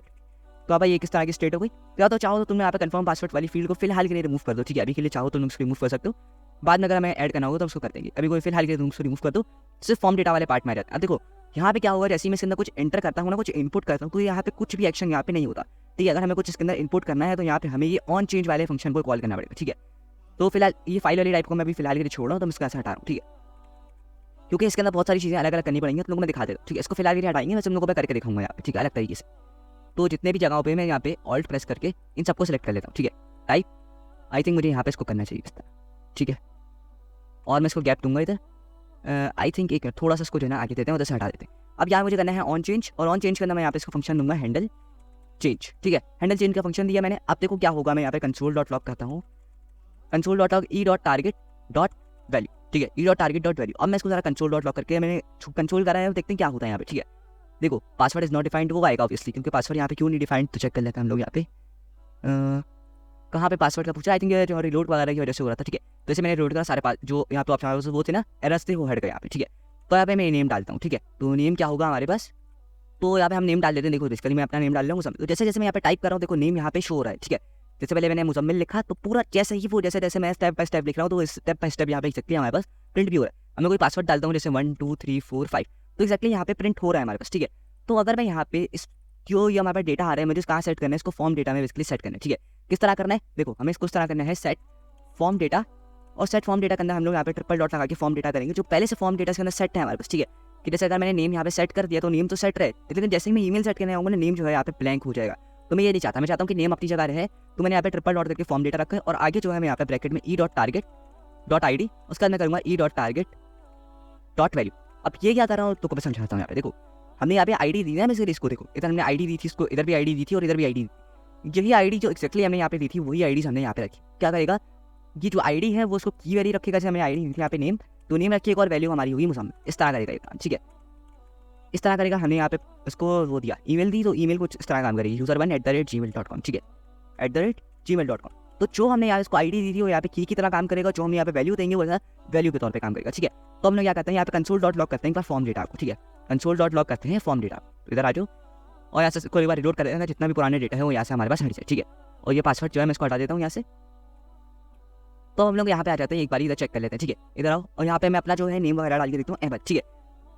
तो अब ये किस तरह की स्टेट हो गई, या तो चाहो तो तुम यहाँ पे कंफर्म पासवर्ड वाली फील्ड को फिलहाल के लिए रिमूव कर दो, ठीक है। अभी के लिए चाहो तो तुम उसको रिमूव कर सकते हो, बाद में अगर हमें ऐड करना होगा तो उसको कर देंगे, अभी कोई फिलहाल के लिए तुम उसको रिमूव कर दो, सिर्फ फॉर्म डेटा वाले पार्ट में आ जाता है। अब देखो यहाँ पे क्या होगा, जैसे मैं इसके अंदर कुछ एंटर करता हूँ ना, कुछ इनपुट करता हूँ, तो यहाँ पे कुछ भी एक्शन यहाँ पे नहीं होता, ठीक है। अगर हमें कुछ इसके अंदर इनपुट करना है तो यहाँ पे हमें ये ऑन चेंज वाले फंक्शन को कॉल करना पड़ेगा, ठीक है। तो फिलहाल ये फाइल वाली टाइप को मैं अभी फिलहाल के लिए छोड़ रहा हूँ, तो मैं इसका ऐसा हटा रहा हूँ, ठीक है, क्योंकि इसके अंदर बहुत सारी चीज़ें अलग अलग करनी पड़ेंगी, तो लोगों में दिखा देगा, ठीक है। इसको फिलहाल के लिए हटाएंगे, मैं तुम लोगों को करके दिखाऊंगा यहाँ पे, ठीक है, अलग तरीके से। तो जितने भी जगहों पे मैं यहाँ पे ऑल्ट प्रेस करके इन सबको सिलेक्ट कर लेता हूँ, ठीक है। टाइप आई थिंक मुझे यहाँ पे इसको करना चाहिए इस तरह, ठीक है, और मैं इसको गैप दूंगा इधर, आई थिंक एक थोड़ा सा इसको जो है ना आगे देते हैं, उधर से हटा देते हैं। अब यहाँ मुझे करना है ऑन चेंज, और ऑन चेंज करना मैं यहाँ पे इसको फंक्शन दूंगा हैंडल चेंज, ठीक है। हैंडल चेंज का फंक्शन दिया मैंने। अब देखो क्या होगा, मैं यहाँ पे कंसोल डॉट लॉग करता हूँ, console dot log E dot target dot value, ठीक है, E dot target dot value. अब मैं इसको जरा कंसोल डॉट लॉग करके मैंने कंसोल करा है, देखते हैं क्या होता है यहाँ पे, ठीक है। देखो पासवर्ड इज नॉट डिफाइंड वो आएगा ऑब्वियसली, क्योंकि पासवर्ड यहाँ पे क्यों नहीं डिफाइंड, तो चेक कर लेते हैं हम लोग यहाँ पे कहाँ पे पासवर्ड का पूछा, आई थिंक जो रिलोड वगैरह की वजह से हो रहा था, ठीक है। तो जैसे मैंने रिलोड करा सारे जो यहाँ पे ऑप्शन वो थे ना एरर्स थे, वो हट गए यहाँ पे, ठीक है। तो यहाँ पे मैं नेम डालता हूँ, ठीक है। तो नेम क्या होगा हमारे पास, तो यहाँ पे हम नेम डाल देते हैं। देखो बेसिकली मैं अपना नेम डाल रहा हूँ, तो जैसे जैसे मैं यहाँ पे टाइप कर रहा हूँ देखो नेम यहाँ पे शो हो रहा है, ठीक है। जैसे पहले मैंने मुजम्मिल लिखा, तो पूरा जैसे ही वो जैसे जैसे मैं स्टेप बाय स्टेप लिख रहा हूँ, तो स्टेप बाय स्टेप यहाँ पे सकती है हमारे पास प्रिंट भी हो रहा है। अब मैं कोई पासवर्ड डालता हूँ जैसे 1 2 3 4 5, तो एक्जैक्टली यहाँ पे प्रिंट हो रहा है हमारे पास, ठीक है। तो अगर मैं यहाँ पे इस जो ये हमारे पास डेटा आ रहा है, मुझे कहाँ सेट करना है, इसको फॉर्म डेटा में बेसिकली सेट करना है, ठीक है। किस तरह करना है, देखो हमें इसको इस तरह करना है सेट फॉर्म डेटा, और सेट फॉर्म डेटा के अंदर हम लोग यहाँ पे ट्रिपल डॉट लगा के फॉर्म डेटा करेंगे जो पहले से फॉर्म डेटा के अंदर सेट है हमारे पास, ठीक है। कि जैसे अगर मैंने नेम यहाँ पे सेट कर दिया तो नेम तो सेट रहे, लेकिन जैसे ही मैं ईमेल सेट करने आऊँगा ना नेम जो है यहाँ पे ब्लैंक हो जाएगा। तो मैं ये नहीं चाहता, मैं चाहता हूँ कि नेम अपनी जगह रहे। तो मैंने यहाँ पे ट्रिपल डॉट करके फॉर्म डेटा रखा है, और आगे जो है मैं यहाँ पे ब्रैकेट में E dot target dot ID, उसके बाद मैं करूँगा E dot target dot value. अब ये क्या कर रहा हूँ तो मैं समझाता हूँ। यहाँ पे देखो हमने यहाँ पे ID दी है, मैं इसको देखो इधर हमने ID दी थी, इसको इधर भी ID दी थी और इधर भी ID दी। यही ID जो एक्जैक्टली हमने यहाँ पे दी थी वही IDs हमने यहाँ पे रखी। क्या करेगा, ये जो ID है वो उसको की वैल्यू रखेगा, जैसे हमें ID दी थी यहाँ पे नेम, तो नेम रखिएगा और वैल्यू हमारी होगी मुसम्मिल। इस तरह करेगा ये काम, ठीक है, इस तरह करेगा। हमने यहाँ पे इसको वो दिया ईमेल दी, तो ईमेल को इस तरह काम करेगी user1@gmail.com, ठीक है, @gmail.com। तो जो हमने यहाँ इसको ID दी थी वो यहाँ पे की तरह काम करेगा, जो हम यहाँ पे वैल्यू देंगे वो वैल्यू के तौर पे काम करेगा, ठीक है। तो हम लोग क्या करते हैं यहाँ पे कंसोल डॉट लॉग करते हैं फॉर्म डेटा को, ठीक है, कंसोल डॉट लॉग करते हैं फॉर्म डेटा। इधर आ जाओ और यहाँ से कोई बार रिलोड कर देते हैं, जितना भी पुराने डेटा है वो यहाँ से हमारे पास हट जाए, ठीक है। और ये पासवर्ड जो है मैं इसको हटा देता हूँ यहाँ से। तो हम लोग यहाँ पे आ जाते हैं, एक बार इधर चेक कर लेते हैं, ठीक है। इधर आओ और यहाँ पे मैं अपना जो है नेम वगैरह डाल के देखता हूँ अहमद, ठीक है।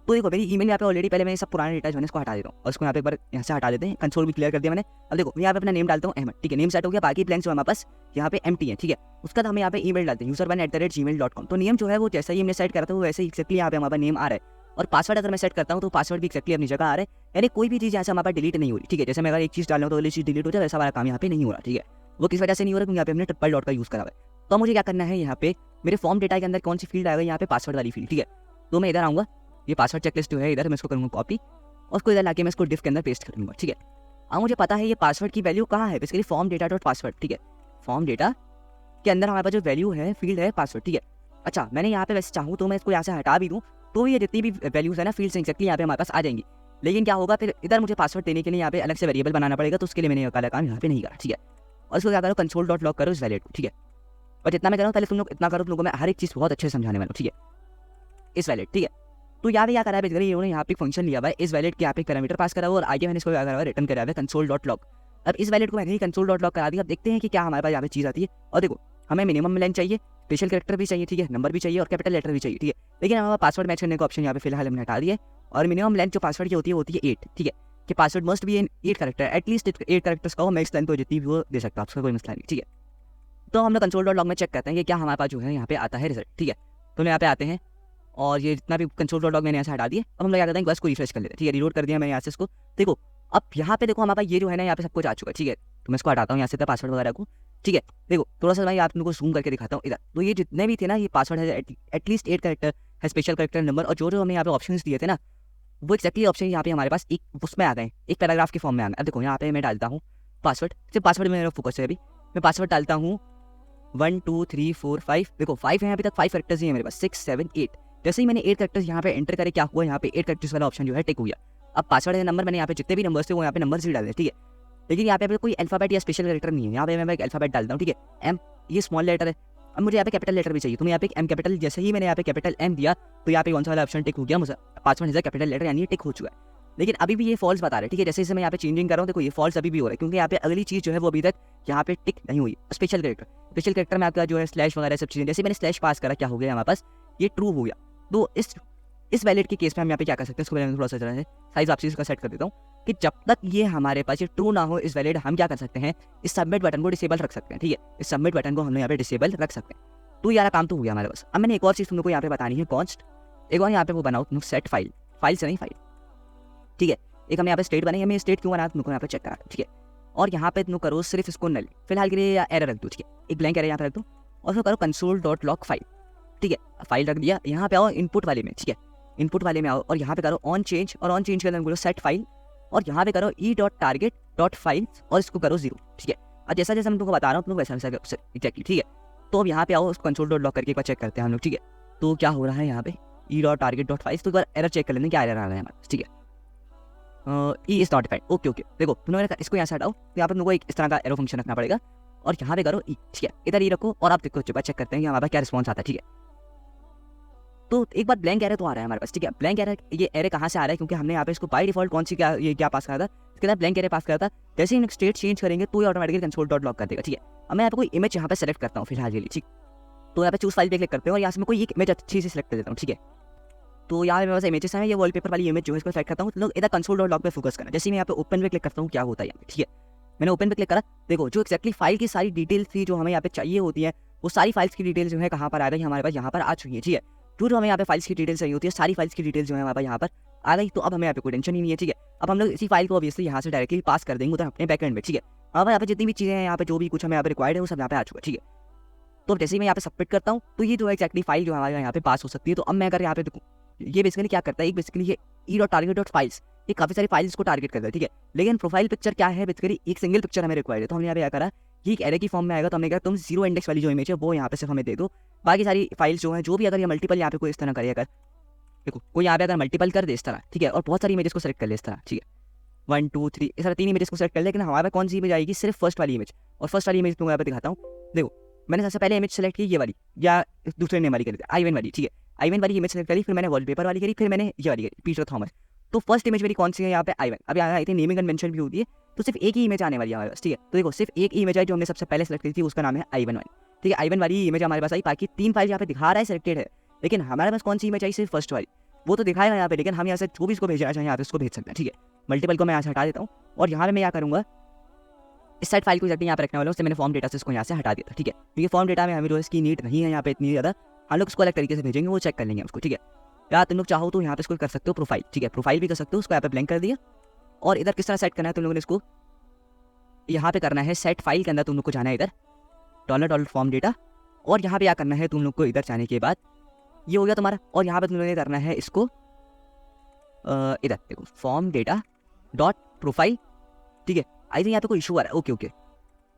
तो देखो मेरी ईमेल यहाँ पे ऑलरेडी पहले मैंने सब पुराने डेटा जो है इसको हटा देता हूँ, और इसको यहाँ पे एक बार यहाँ से हटा देते हैं। कंसोल भी क्लियर कर दिया मैंने। अब देखो यहाँ पे अपना नेम डालता हूँ अहमद, ठीक है, नेम सेट हो गया। बाकी ब्लैंक जो हमारे पास यहाँ पे एम्प्टी है, ठीक है। उसका हम यहाँ पे ईमेल डालते हैं user1@gmail.com। तो नेम जो है वो जैसा ही हमने सेट करा था वो वैसे ही एक्जैक्टली यहाँ पे हमारा नेम आ रहा है, और पासवर्ड अगर मैं सेट करता हूँ तो पासवर्ड भी एक्जैक्टली अपनी जगह आ रहा है, यानी कोई भी चीज़ यहाँ से हमारे पास डिलीट नहीं हो रही, ठीक है। जैसे मैं अगर एक चीज़ डाल रहा हूँ तो वाली चीज़ डिलीट हो जाए, वैसा वाला काम यहाँ पे नहीं हो रहा, ठीक है। वो किस वजह से नहीं हो रहा, क्योंकि यहाँ पे हमने ट्रिपल डॉट का यूज़ करा हुआ है। तो मुझे क्या करना है, यहाँ पे मेरे फॉर्म डेटा के अंदर कौन सी फील्ड आएगा, यहाँ पे पासवर्ड वाली फील्ड, ठीक है। तो मैं इधर आऊँगा, ये पासवर्ड चेकलिस्ट जो है इधर मैं इसको करूँगा कॉपी, और उसको इधर लाके मैं इसको डिफ के अंदर पेस्ट कर दूँगा, ठीक है। अब मुझे पता है ये पासवर्ड की वैल्यू कहाँ है, basically form data dot password, ठीक है। फॉर्म डेटा के अंदर हमारे पास जो वैल्यू है फील्ड है पासवर्ड, ठीक है। अच्छा मैंने यहाँ पे वैसे चाहूँ तो मैं इसको यहाँ से हटा भी दूँ, तो ये जितनी भी वैल्यूज है ना फील्ड से एक्जैक्टली यहाँ पे हमारे पास आ जाएंगी। लेकिन क्या होगा, फिर इधर मुझे पासवर्ड देने के लिए यहाँ पे अलग से वेरिएबल बनाना पड़ेगा, तो उसके लिए मैंने ये वाला काम यहाँ पे नहीं करा, ठीक है। और इसको क्या करो, कंसोल डॉट लॉग करो इस वैलिड को, ठीक है। और जितना मैं कर रहा हूँ पहले तुम लोग इतना करो, तुम लोगों में हर एक चीज़ बहुत अच्छे से समझाने वाला हूँ, ठीक है। इस वैलिड, ठीक है। तो यहाँ पे क्या करा है, बेसिकली इन्होंने यहाँ पे फंक्शन लिया हुआ है, इस वैलिड के यहाँ पे पैरामीटर पास करा हुआ, और आगे मैंने इसको क्या करा हुआ है, रिटर्न करा हुआ है कंसोल डॉट लॉग। अब इस वैलिड को मैंने ही कंसोल डॉट लॉग करा दिया। अब देखते हैं कि क्या हमारे पास यहाँ पे चीज़ आती है। और देखो हमें मिनिमम लेंथ चाहिए, स्पेशल कैरेक्टर भी चाहिए, ठीक है, नंबर भी चाहिए और कैपिटल लेटर भी चाहिए, ठीक है। लेकिन हमारा पासवर्ड मैच करने का ऑप्शन यहाँ पे फिलहाल हमने हटा दिया है। और मिनिमम लेंथ जो पासवर्ड की होती है 8, ठीक है, कि password must be in 8 character, at least 8 characters का हो, मैक्स लेंथ तो जितनी भी वो दे सकता है, आपका कोई मसला नहीं, ठीक है। तो हम लोग console.log में चेक करते हैं कि क्या हमारे पास जो है यहाँ पे आता है रिजल्ट, ठीक है। तो हम यहाँ पे आते हैं और ये जितना भी console.log मैंने यहाँ से हटा दिया, अब हम लोग क्या करते हैं, बस को रिफ्रेश कर लेते हैं, ठीक है। रीलोड कर दिया मैंने यहाँ से इसको, देखो अब यहाँ पे देखो हमारे पास ये जो है ना यहाँ पे सब कुछ आ चुका है, ठीक है। तो मैं इसको हटाता हूँ यहाँ से पासवर्ड वगैरह को, ठीक है। देखो थोड़ा सा भाई आप लोगों को जूम करके दिखाता हूँ इधर, तो ये जितने भी थे ना, ये पासवर्ड है एटलीस्ट 8 कैरेक्टर है, स्पेशल कैरेक्टर नंबर, और जो हमें यहाँ पे ऑप्शंस दिए थे ना, वो एक्जैक्टली ऑप्शन यहाँ पे हमारे पास एक उसमें आ गए, एक पैराग्राफ के फॉर्म में आ गए। अब देखो यहाँ पे मैं डालता हूँ पासवर्ड, सिर्फ पासवर्ड में मेरा फोकस है अभी, मैं पासवर्ड डालता हूँ 1 2 3 4 5, देखो 5 है अभी तक, 5 कैरेक्टर्स ही है मेरे पास, 6 7 8। जैसे ही मैंने 8 कैरेक्टर्स यहाँ पे एंटर करे, क्या हुआ यहाँ पे 8 कैरेक्टर्स वाला ऑप्शन जो है टिक हो गया। अब पासवर्ड है नंबर, मैंने यहाँ पे जितने भी नंबर्स थे वो यहाँ पे नंबर्स ही डाले, ठीक है। लेकिन यहाँ पे कोई अल्फाबेट या स्पेशल कैरेक्टर नहीं है, यहाँ पे मैं एक अल्फाबेट डालता हूँ, ठीक है। एम, ये स्मॉल लेटर है, अब मुझे यहाँ पे कैपिटल लेटर भी चाहिए, तो मैं यहाँ पे एम कैपिटल, जैसे ही मैंने यहाँ पे कैपिटल एम दिया तो यहाँ पे कौन सा वाला ऑप्शन टिक हो गया, मुझे पासवर्ड इज कैपिटल लेटर, यानी टिक हो चुका है। लेकिन अभी भी ये फॉल्स बता रहा है, ठीक है। जैसे जैसे मैं यहाँ पे चेंजिंग कर रहा हूँ, देखो ये फॉल्स अभी भी हो रहा है, क्योंकि यहाँ पे अगली चीज़ जो है वो अभी तक यहाँ पे टिक नहीं हुई। स्पेशल कैरेक्टर में आपका जो है स्लैश वगैरह सब चीज़ें, जैसे मैंने स्लैश पास करा, क्या हो गया हमारे पास, ये ट्रू हो गया। तो इस वैलिड के केस में हम यहाँ पे क्या कर सकते हैं, इसको मैं थोड़ा सा है साइज आपसी इसका सेट कर देता हूँ कि जब तक ये हमारे पास ये ट्रू ना हो इस वैलिड, हम क्या कर सकते हैं, इस सबमिट बटन को डिसेबल रख सकते हैं, ठीक है। इस सबमिट बटन को हम यहाँ पे डिसेबल रख सकते हैं। तो यार काम तो हो गया हमारे पास। अब मैंने एक और चीज़ तुम लोग को यहाँ पे बतानी है, कॉन्स्ट, एक और यहाँ पे वो बनाओ तुम सेट फाइल से नहीं फाइल, ठीक है। एक हमने यहाँ पे स्टेट बनाई, हमें स्टेट क्यों बना तुमको यहाँ पे चेक करा, ठीक है। और यहाँ पे तुम करो सिर्फ इसको नल, फिलहाल के लिए या एरर रख दो, ठीक है, एक ब्लैंक एरर यहाँ पे रख दो, और फिर करो console.log फाइल, ठीक है। फाइल रख दिया, यहाँ पे आओ इनपुट वाले में, ठीक है, इनपुट वाले में आओ और यहाँ पे करो ऑन चेंज, और ऑन चेंज के अंदर बोलो सेट फाइल, और यहाँ पे करो e.target.file और इसको करो 0, ठीक है। और जैसा जैसा मैं तुमको बता रहा हूँ तुम वैसा वैसा एक्जैक्टली, ठीक है। तो अब यहाँ पे आओ console.log करके एक बार चेक करते हैं हम लोग, ठीक है। तो क्या हो रहा है यहाँ पे e.target.file, तो एक बार एरर चेक कर लेंगे क्या एरर आ रहा है हमारे पास, ठीक है। E is not defined, okay देखो तुमने इसको यहाँ से हटाओ, तो यहाँ पर तुमको एक इस तरह का एरो फंक्शन रखना पड़ेगा, और यहाँ पे करो ई, ठीक है, इधर ई रखो, और आप देखो चेक करते हैं कि हमारे पास क्या रिस्पॉन्स आता है, ठीक है। तो एक बार ब्लैंक एरर तो आ रहा है हमारे पास, ठीक है। ब्लैंक एरर, ये एरर कहाँ से आ रहा है, क्योंकि हमने यहाँ पे इसको बाय डिफॉल्ट कौन सी क्या पास करा था, इसके अंदर ब्लैंक एरर पास करा था। जैसे ही स्टेट चेंज करेंगे तो ये ऑटोमेटिकली console.log कर देगा, ठीक है। अब मैं यहाँ पे कोई इमेज यहाँ पे सेलेक्ट करता हूँ फिलहाल के लिए, ठीक। तो यहाँ पे चूज फाइल पे क्लिक करते हैं और यहाँ से मैं कोई एक इमेज अच्छी से सेलेक्ट कर देता हूँ, ठीक है। तो यहाँ पे मेरे पास इमेजेस हैं, ये वॉलपेपर वाली इमेज जो है इसको सेलेक्ट करता हूँ। तो लोग इधर console.log पे फोकस करना, जैसे मैं यहाँ पे ओपन पे क्लिक करता हूँ क्या होता है यहाँ पे, ठीक है। मैंने ओपन पे क्लिक करा, देखो जो एक्जैक्टली फाइल की सारी डिटेल्स थी जो हमें यहाँ पे चाहिए होती है, वो सारी फाइल्स की डिटेल्स जो है कहाँ पर आ गई हमारे पास, यहाँ पर आ चुकी है, ठीक है। जो हमें यहाँ पे फाइल्स की डिटेल्स चाहिए होती है, सारी फाइल्स की डिटेल्स जो है हमारे पास यहाँ पर आ गई। तो अब हमें यहाँ पे कोई टेंशन ही नहीं है, ठीक है। अब हम लोग इसी फाइल को ऑब्वियसली यहाँ से डायरेक्टली पास कर देंगे उधर अपने बैकएंड में, ठीक है। अब यहाँ पे जितनी भी चीज़ें हैं, यहाँ पे जो भी कुछ हमें यहाँ पे रिक्वायर्ड है वो सब यहाँ पे आ चुका है, ठीक है। तो जैसे ही मैं यहाँ पे सबमिट करता हूँ तो ये जो है एक्जैक्टली फाइल जो हमारे यहाँ पे पास हो सकती है। तो अब मैं अगर यहाँ पे देखूँ, ये बेसिकली क्या करता है, बेसिकली ये e.target.files, ये काफ़ी सारी फाइल्स को टारगेट करता है, ठीक है। लेकिन प्रोफाइल पिक्चर क्या है, बेसिकली एक सिंगल पिक्चर हमें रिक्वायर्ड है। तो हमने यहाँ पे क्या करा, ये एक एरे की फॉर्म में आएगा, तो हमने कहा तुम 0 इंडेक्स वाली जो इमेज है वो यहाँ पे सिर्फ हमें दे दो, बाकी सारी फाइल्स जो है जो भी अगर ये मल्टीपल यहाँ पे कोई इस तरह करे, अगर देखो कोई यहाँ पे अगर मल्टीपल कर दे इस तरह, ठीक है, और बहुत सारी इमेजेस को सेलेक्ट कर ले इस तरह, ठीक है, 1 2 3 इस तरह 3 इमेजेस को सेलेक्ट कर ले, लेकिन हमारे कौन सी इमेज आएगी, सिर्फ फर्स्ट वाली इमेज। और फर्स्ट वाली इमेज तुमको यहाँ पे दिखाता हूँ, देखो मैंने सबसे पहले इमेज सेलेक्ट की ये वाली, या दूसरे नेम वाली करी थी i1 वाली, ठीक है। i1 वाली इमेज सेलेक्ट करी, फिर मैंने वॉलपेपर वाली करी, फिर मैंने ये वाली करी पीटर थॉमस। तो फर्स्ट इमेज मेरी कौन सी है यहाँ पे i1। अब यहाँ आई थी नेमिंग कन्वेंशन भी होती है, तो सिर्फ एक ही इमेज आने वाली है हमारे पास, ठीक है। तो देखो सिर्फ एक ही इमेज आई जो हमने सबसे पहले सेलेक्ट की थी, उसका नाम है i1 वाली, ठीक है। i1 वाली इमेज हमारे पास आई, बाकी 3 फाइल यहाँ पे दिखा रहा है सेलेक्टेड है, लेकिन हमारे पास कौन सी इमेज आई, सिर्फ फर्स्ट वाली, वो तो दिखाएगा यहाँ पे, लेकिन हम यहाँ से जो भी इसको भेजना चाहें यहाँ पे इसको भेज सकते हैं, ठीक है। मल्टीपल को मैं यहाँ से हटा देता हूँ, और यहाँ पे मैं क्या करूँगा, इस साइड फाइल को एक्जैक्टली यहाँ पे रखने वाला हूँ, उससे मैंने फॉर्म डेटा से इसको यहाँ से हटा दिया था, ठीक है। क्योंकि फॉर्म डेटा में हमें जो इसकी नीड नहीं है यहाँ पे इतनी ज़्यादा, हम लोग इसको अलग तरीके से भेजेंगे, वो चेक कर लेंगे उसको, ठीक है। या तुम लोग चाहो तो यहाँ पे इसको कर सकते हो प्रोफाइल, ठीक है, प्रोफाइल भी कर सकते हो, उसको यहाँ पे ब्लैंक कर दिया। और इधर किस तरह सेट करना है तुम लोगों ने, इसको यहाँ पे करना है सेट फाइल के अंदर तुम लोग को जाना है इधर $$ फॉर्म डेटा, और यहाँ पे क्या करना है तुम लोग को, इधर जाने के बाद ये हो गया तुम्हारा, और यहाँ पे तुम लोगों ने करना है इसको इधर देखो फॉर्म डेटा डॉट प्रोफाइल, ठीक है। आई थिंक यहाँ पे कोई इशू आ रहा है, ओके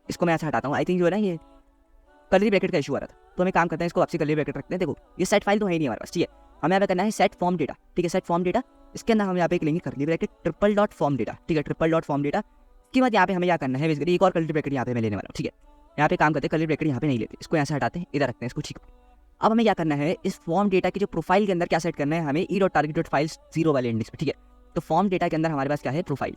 इसको मैं ऐसा हटाता हूँ। आई थिंक जो है ना ये कर्ली ब्रैकेट का इशू आ रहा था, तो हमें काम करते हैं इसको वापसी कर्ली ब्रैकेट रखते हैं। देखो ये सेट फाइल तो है नहीं हमारे पास, ठीक है। हमें यहाँ पे करना है सेट फॉर्म डेटा, ठीक है, सेट फॉर्म डेटा, इसके अंदर हम यहाँ पे लेंगे कर्ली ब्रैकेट $फॉर्म डेटा, ठीक है, $फॉर्म डेटा। इसके बाद यहाँ पे हमें क्या करना है, बेसिकली एक और कर्ली ब्रैकेट यहाँ पे मैं लेने वाला हूँ, ठीक है। यहाँ पे काम करते हैं, कर्ली ब्रैकेट यहाँ पे नहीं लेते, इसको यहाँ से हटाते हैं, इधर रखते हैं इसको, ठीक है। अब हमें क्या करना है, इस फॉर्म डेटा की जो प्रोफाइल के अंदर क्या सेट करना है, हमें e.target.files 0 वाले इंडेक्स पे, ठीक है। तो फॉर्म डेटा के अंदर हमारे पास क्या है, प्रोफाइल,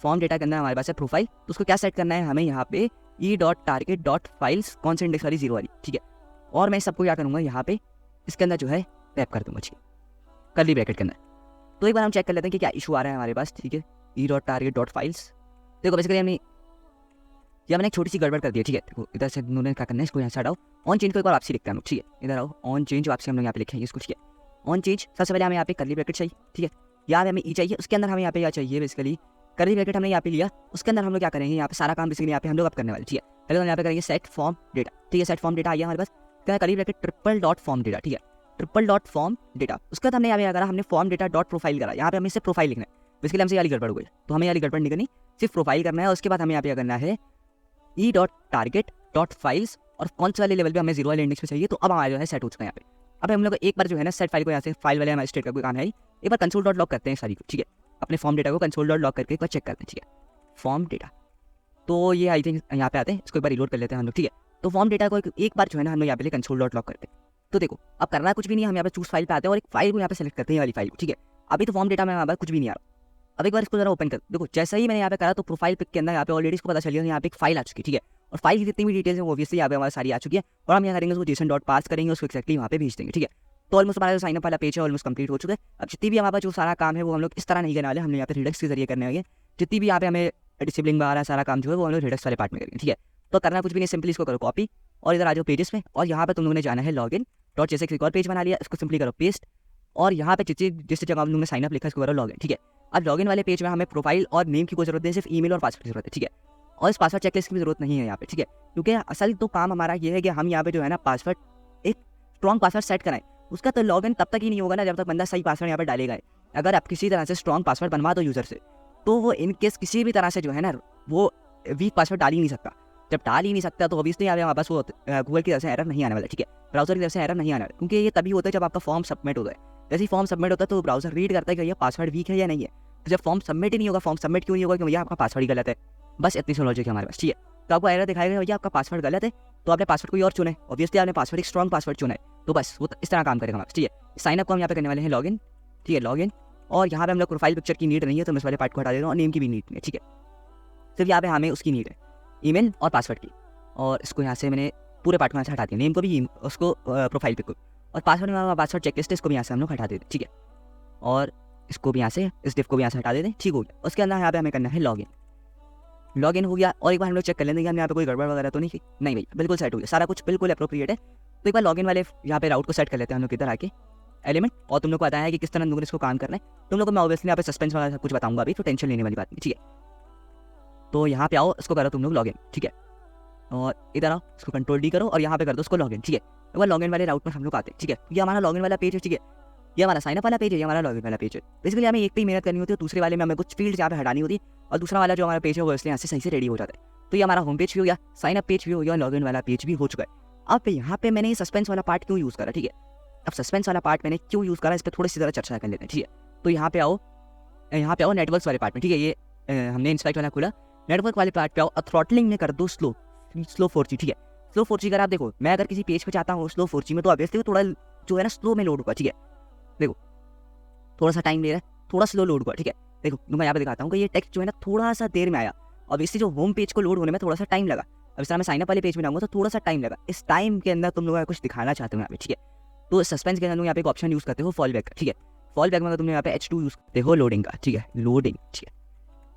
फॉर्म डेटा के अंदर हमारे पास है प्रोफाइल, तो उसको क्या सेट करना है हमें यहाँ पे e.target.files कौन से इंडेक्स वाली 0 वाली, ठीक है। और मैं सबको क्या करूँगा यहाँ पे इसके अंदर जो है टैप कर दूंगा, ठीक है, कर्ली ब्रैकेट के अंदर। तो एक बार हम चेक कर लेते हैं कि क्या इशू आ रहा है हमारे पास, ठीक है। e.target.files, देखो बेसिकली हमने एक छोटी सी गड़बड़ कर दी है, ठीक है। देखो इधर से उन्होंने क्या करना है, इसको यहाँ से हटाओ, ऑन चेंज को एक बार वापसी लिखते हैं हम लोग, ठीक है। इधर आओ, ऑन चेंज वापसी हम लोग यहाँ पे लिखेंगे इसको, ठीक है। ऑन चेंज सबसे पहले हमें यहाँ पे कर्ली ब्रैकेट चाहिए, ठीक है। यहाँ पे हमें ई चाहिए, उसके अंदर हमें यहाँ पे क्या चाहिए, बेसिकली कर्ली ब्रैकेट हमने यहाँ पे लिया, उसके अंदर हम लोग क्या करेंगे, यहाँ पे सारा काम बेसिकली यहाँ पे हम लोग अब करने वाले, ठीक है। पहले हम यहाँ पे करेंगे सेट फॉर्म डेटा, ठीक है। सेट फॉर्म डेटा आ गया हमारे पास, क्या है, curly bracket triple dot form data, ठीक है, ट्रिपल डॉट फॉर्म डेटा। उसके बाद हमने यहाँ पे करा, हमने फॉर्म डेटा डॉट प्रोफाइल करा, यहाँ पे हमें सिर्फ प्रोफाइल लिखना है, बेसिकली हमसे ये गड़बड़ हो गई, तो हमें ये गड़बड़ नहीं करनी, सिर्फ प्रोफाइल करना है। उसके बाद हमें यहाँ पे करना है e.target.files, और कौन से वाले लेवल पे हमें 0 वाले इंडेक्स पे चाहिए, तो अब हमारा जो है सेट हो चुका है यहाँ पे। अब हम लोग एक बार जो है ना सेट फाइल को यहाँ से, फाइल वाले हमारे स्टेट का कोई काम है, एक बार कंसोल डॉट लॉग करते हैं सारी को, ठीक है। अपने फॉर्म डेटा को कंसोल डॉट लॉग करके एक बार चेक करते हैं, ठीक है। फॉर्म डेटा, तो ये आई थिंक यहाँ पे आते हैं, इसको एक बार रिलोड कर लेते हैं हम लोग, ठीक है। तो फॉर्म डेटा को एक बार जो है ना हम लोग यहाँ पे कंसोल डॉट लॉग करते हैं। तो देखो अब करना कुछ भी नहीं है, हम यहाँ पे चूज फाइल पे आते हैं और एक फाइल को यहाँ पे सेलेक्ट करते हैं, ये वाली फाइल को, ठीक है। अभी तो फॉर्म डेटा में यहाँ पर कुछ भी नहीं आ रहा। अब एक बार इसको जरा ओपन कर, देखो जैसा ही मैंने यहाँ पे करा तो प्रोफाइल पिक के अंदर यहाँ पे ऑलरेडी इसको पता चल गया यहाँ पे एक फाइल आ चुकी है, ठीक है। और फाइल की जितनी भी डिटेल्स है वो ऑब्वियसली यहाँ पे हमारी सारी आ चुकी है, और हम यहाँ करेंगे उसको जेसन डॉट पास करेंगे, उसको एक्जैक्टली वहाँ पे भेज देंगे, ठीक है। तो ऑलमोस्ट हमारा जो साइनअप वाला पेज है ऑलमोस्ट कंप्लीट हो चुका है। अब जितनी भी हमारे पास जो सारा काम है वो हम लोग इस तरह नहीं करने वाले, हमने यहाँ पे रिडक्स के जरिए करने वाले, जितनी भी यहाँ पे हमें डिसिप्लिन आ रहा है सारा काम जो है वो हम लोग रिडक्स वाले पार्ट में करेंगे, ठीक है। तो करना कुछ भी नहीं, सिंपली इसको करो कॉपी, और इधर आ जाओ पेजेस में, और यहाँ पे तुम लोगों ने जाना है लॉगिन डॉट, जैसे एक और पेज बना लिया, इसको सिंपली करो पेस्ट, और यहाँ पे जिस जगह हम लोगों ने साइनअप लिखा इसको करो लॉगिन, ठीक है। अब लॉगिन वाले पेज में हमें प्रोफाइल और नेम की कोई जरूरत नहीं है, सिर्फ ईमेल और पासवर्ड की जरूरत है, ठीक है। और इस पासवर्ड चेकलिस्ट की भी जरूरत नहीं है यहाँ पे, ठीक है, क्योंकि असल तो काम हमारा ये है कि हम यहाँ पे जो है ना पासवर्ड, एक स्ट्रॉन्ग पासवर्ड सेट कराएं। उसका तो लॉगिन तब तक ही नहीं होगा ना जब तक बंदा सही पासवर्ड यहाँ पे डालेगा। अगर आप किसी तरह से स्ट्रॉन्ग पासवर्ड बनवा दो यूजर से, तो वो इनकेस किसी भी तरह से जो है ना वो वीक पासवर्ड डाल ही नहीं सकता। जब डाल ही नहीं सकता तो ऑब्वियसली यहाँ पे हमारे पास वो गूगल की तरफ से एरर नहीं आने वाला, ठीक है, ब्राउजर की तरफ से एरर नहीं आने वाला, क्योंकि ये तभी होता है जब आपका फॉर्म सबमिट होता है। जैसे ही फॉर्म सबमिट होता है तो ब्राउजर रीड करता है कि ये पासवर्ड वीक है या नहीं है। तो जब फॉर्म सबमिट ही नहीं होगा, फॉर्म सबमिट क्यों नहीं होगा, कि भैया आपका पासवर्ड ही गलत है, बस इतनी सी लॉजिक है हमारे पास, ठीक है। तो आपको एरर दिखाएगा भैया आपका पासवर्ड गलत है, तो आपने पासवर्ड कोई और चुना है, ऑब्वियसली आपने पासवर्ड एक स्ट्रॉन्ग पासवर्ड चुना है, तो बस वो इस तरह काम करेगा हमारा, ठीक है। साइनअप को हम यहाँ पे करने वाले हैं लॉगिन, ठीक है, लॉगिन, और यहाँ पे हम लोग प्रोफाइल पिक्चर की नीड नहीं है तो मैं इस वाले पार्ट को हटा दे रहा हूँ, और नेम की भी नीड नहीं है, ठीक है। सिर्फ यहाँ पे हमें उसकी नीड है, ईमेल और पासवर्ड की, और इसको यहाँ से मैंने पूरे पार्ट को यहाँ से हटा दिया, नेम को भी, उसको प्रोफाइल पिक को, और पासवर्ड में पासवर्ड चेकलिस्ट है, इसको भी यहाँ से हम लोग हटा देते, ठीक है। और इसको भी यहाँ से, इस डिफ को भी यहाँ से हटा देते, ठीक हो गया। उसके अंदर यहाँ पे हमें करना है लॉगिन, लॉगिन हो गया, और एक बार हम लोग चेक कर लेंगे हमने यहाँ पे कोई गड़बड़ वगैरह तो नहीं की, नहीं भैया बिल्कुल सेट हो गया, सारा कुछ बिल्कुल अप्रोप्रिएट है। तो एक बार लॉगिन वाले यहाँ पे राउट को सेट कर लेते हैं हम लोग इधर आके एलिमेंट, और तुम लोग को बताया है कि किस तरह तुम लोग इसको काम करना है। तुम लोग को मैं ऑब्वियसली यहाँ पे सस्पेंस वगैरह सब कुछ बताऊंगा अभी, तो टेंशन लेने वाली बात नहीं, ठीक है। तो यहाँ पे आओ, इसको करो तुम लोग लॉगिन, ठीक है, और इधर आओ, इसको कंट्रोल डी करो और यहाँ पे कर दो उसको लॉगिन, ठीक है। एक बार लॉगिन वाले राउट पर हम लोग आते हैं, ठीक है। ये हमारा लॉगिन वाला पेज है, ठीक है, ये हमारा साइनअप वाला पेज है, ये हमारा लॉगिन वाला पेज है। बेसिकली हमें एक पे ही मेहनत करनी होती है, दूसरे वाले में हमें कुछ फील्ड यहाँ पे हटानी होती है, और दूसरा वाला जो हमारा पेज है वो इसलिए यहाँ से सही से रेडी हो जाता है। तो ये हमारा होम पेज भी हो गया, साइनअप पेज भी हो गया, लॉगिन वाला पेज भी हो चुका है। अब यहाँ पे मैंने सस्पेंस वाला पार्ट क्यों यूज़ करा, ठीक है। अब सस्पेंस वाला पार्ट मैंने क्यों यूज़ करा, इस पर थोड़ी सी ज़रा चर्चा कर लेते हैं, ठीक है। तो यहाँ पे आओ नेटवर्क वाले पार्ट में, ठीक है, ये हमने इंस्पेक्ट वाला खोला, नेटवर्क वाले पार्ट पे आओ, थ्रॉटलिंग में कर दो स्लो 4G, ठीक है। स्लो 4G अगर आप देखो, मैं अगर किसी पेज पे चाहता हूँ स्लो 4G में, तो ऑब्वियसली थोड़ा जो है ना स्लो में लोड होगा, ठीक है। देखो थोड़ा सा टाइम ले रहा है, थोड़ा स्लो लोड हुआ, ठीक है। देखो मैं यहाँ पे दिखाता हूँ कि ये टेक्स्ट जो है ना थोड़ा सा देर में आया, ऑब्वियसली जो होम पेज को लोड होने में थोड़ा सा टाइम लगा। अब इस तरह मैं साइनअप वाले पेज में जाऊँगा तो थोड़ा सा टाइम लगा, इस टाइम के अंदर तुम लोग कुछ दिखाना चाहते हो यहाँ पे, ठीक है। तो सस्पेंस के अंदर यहाँ पे एक ऑप्शन यूज़ करते हो फॉल बैक का, ठीक है। फॉल बैक में तुमने यहाँ पे H2 यूज़ करते हो लोडिंग का, ठीक है, लोडिंग, ठीक है।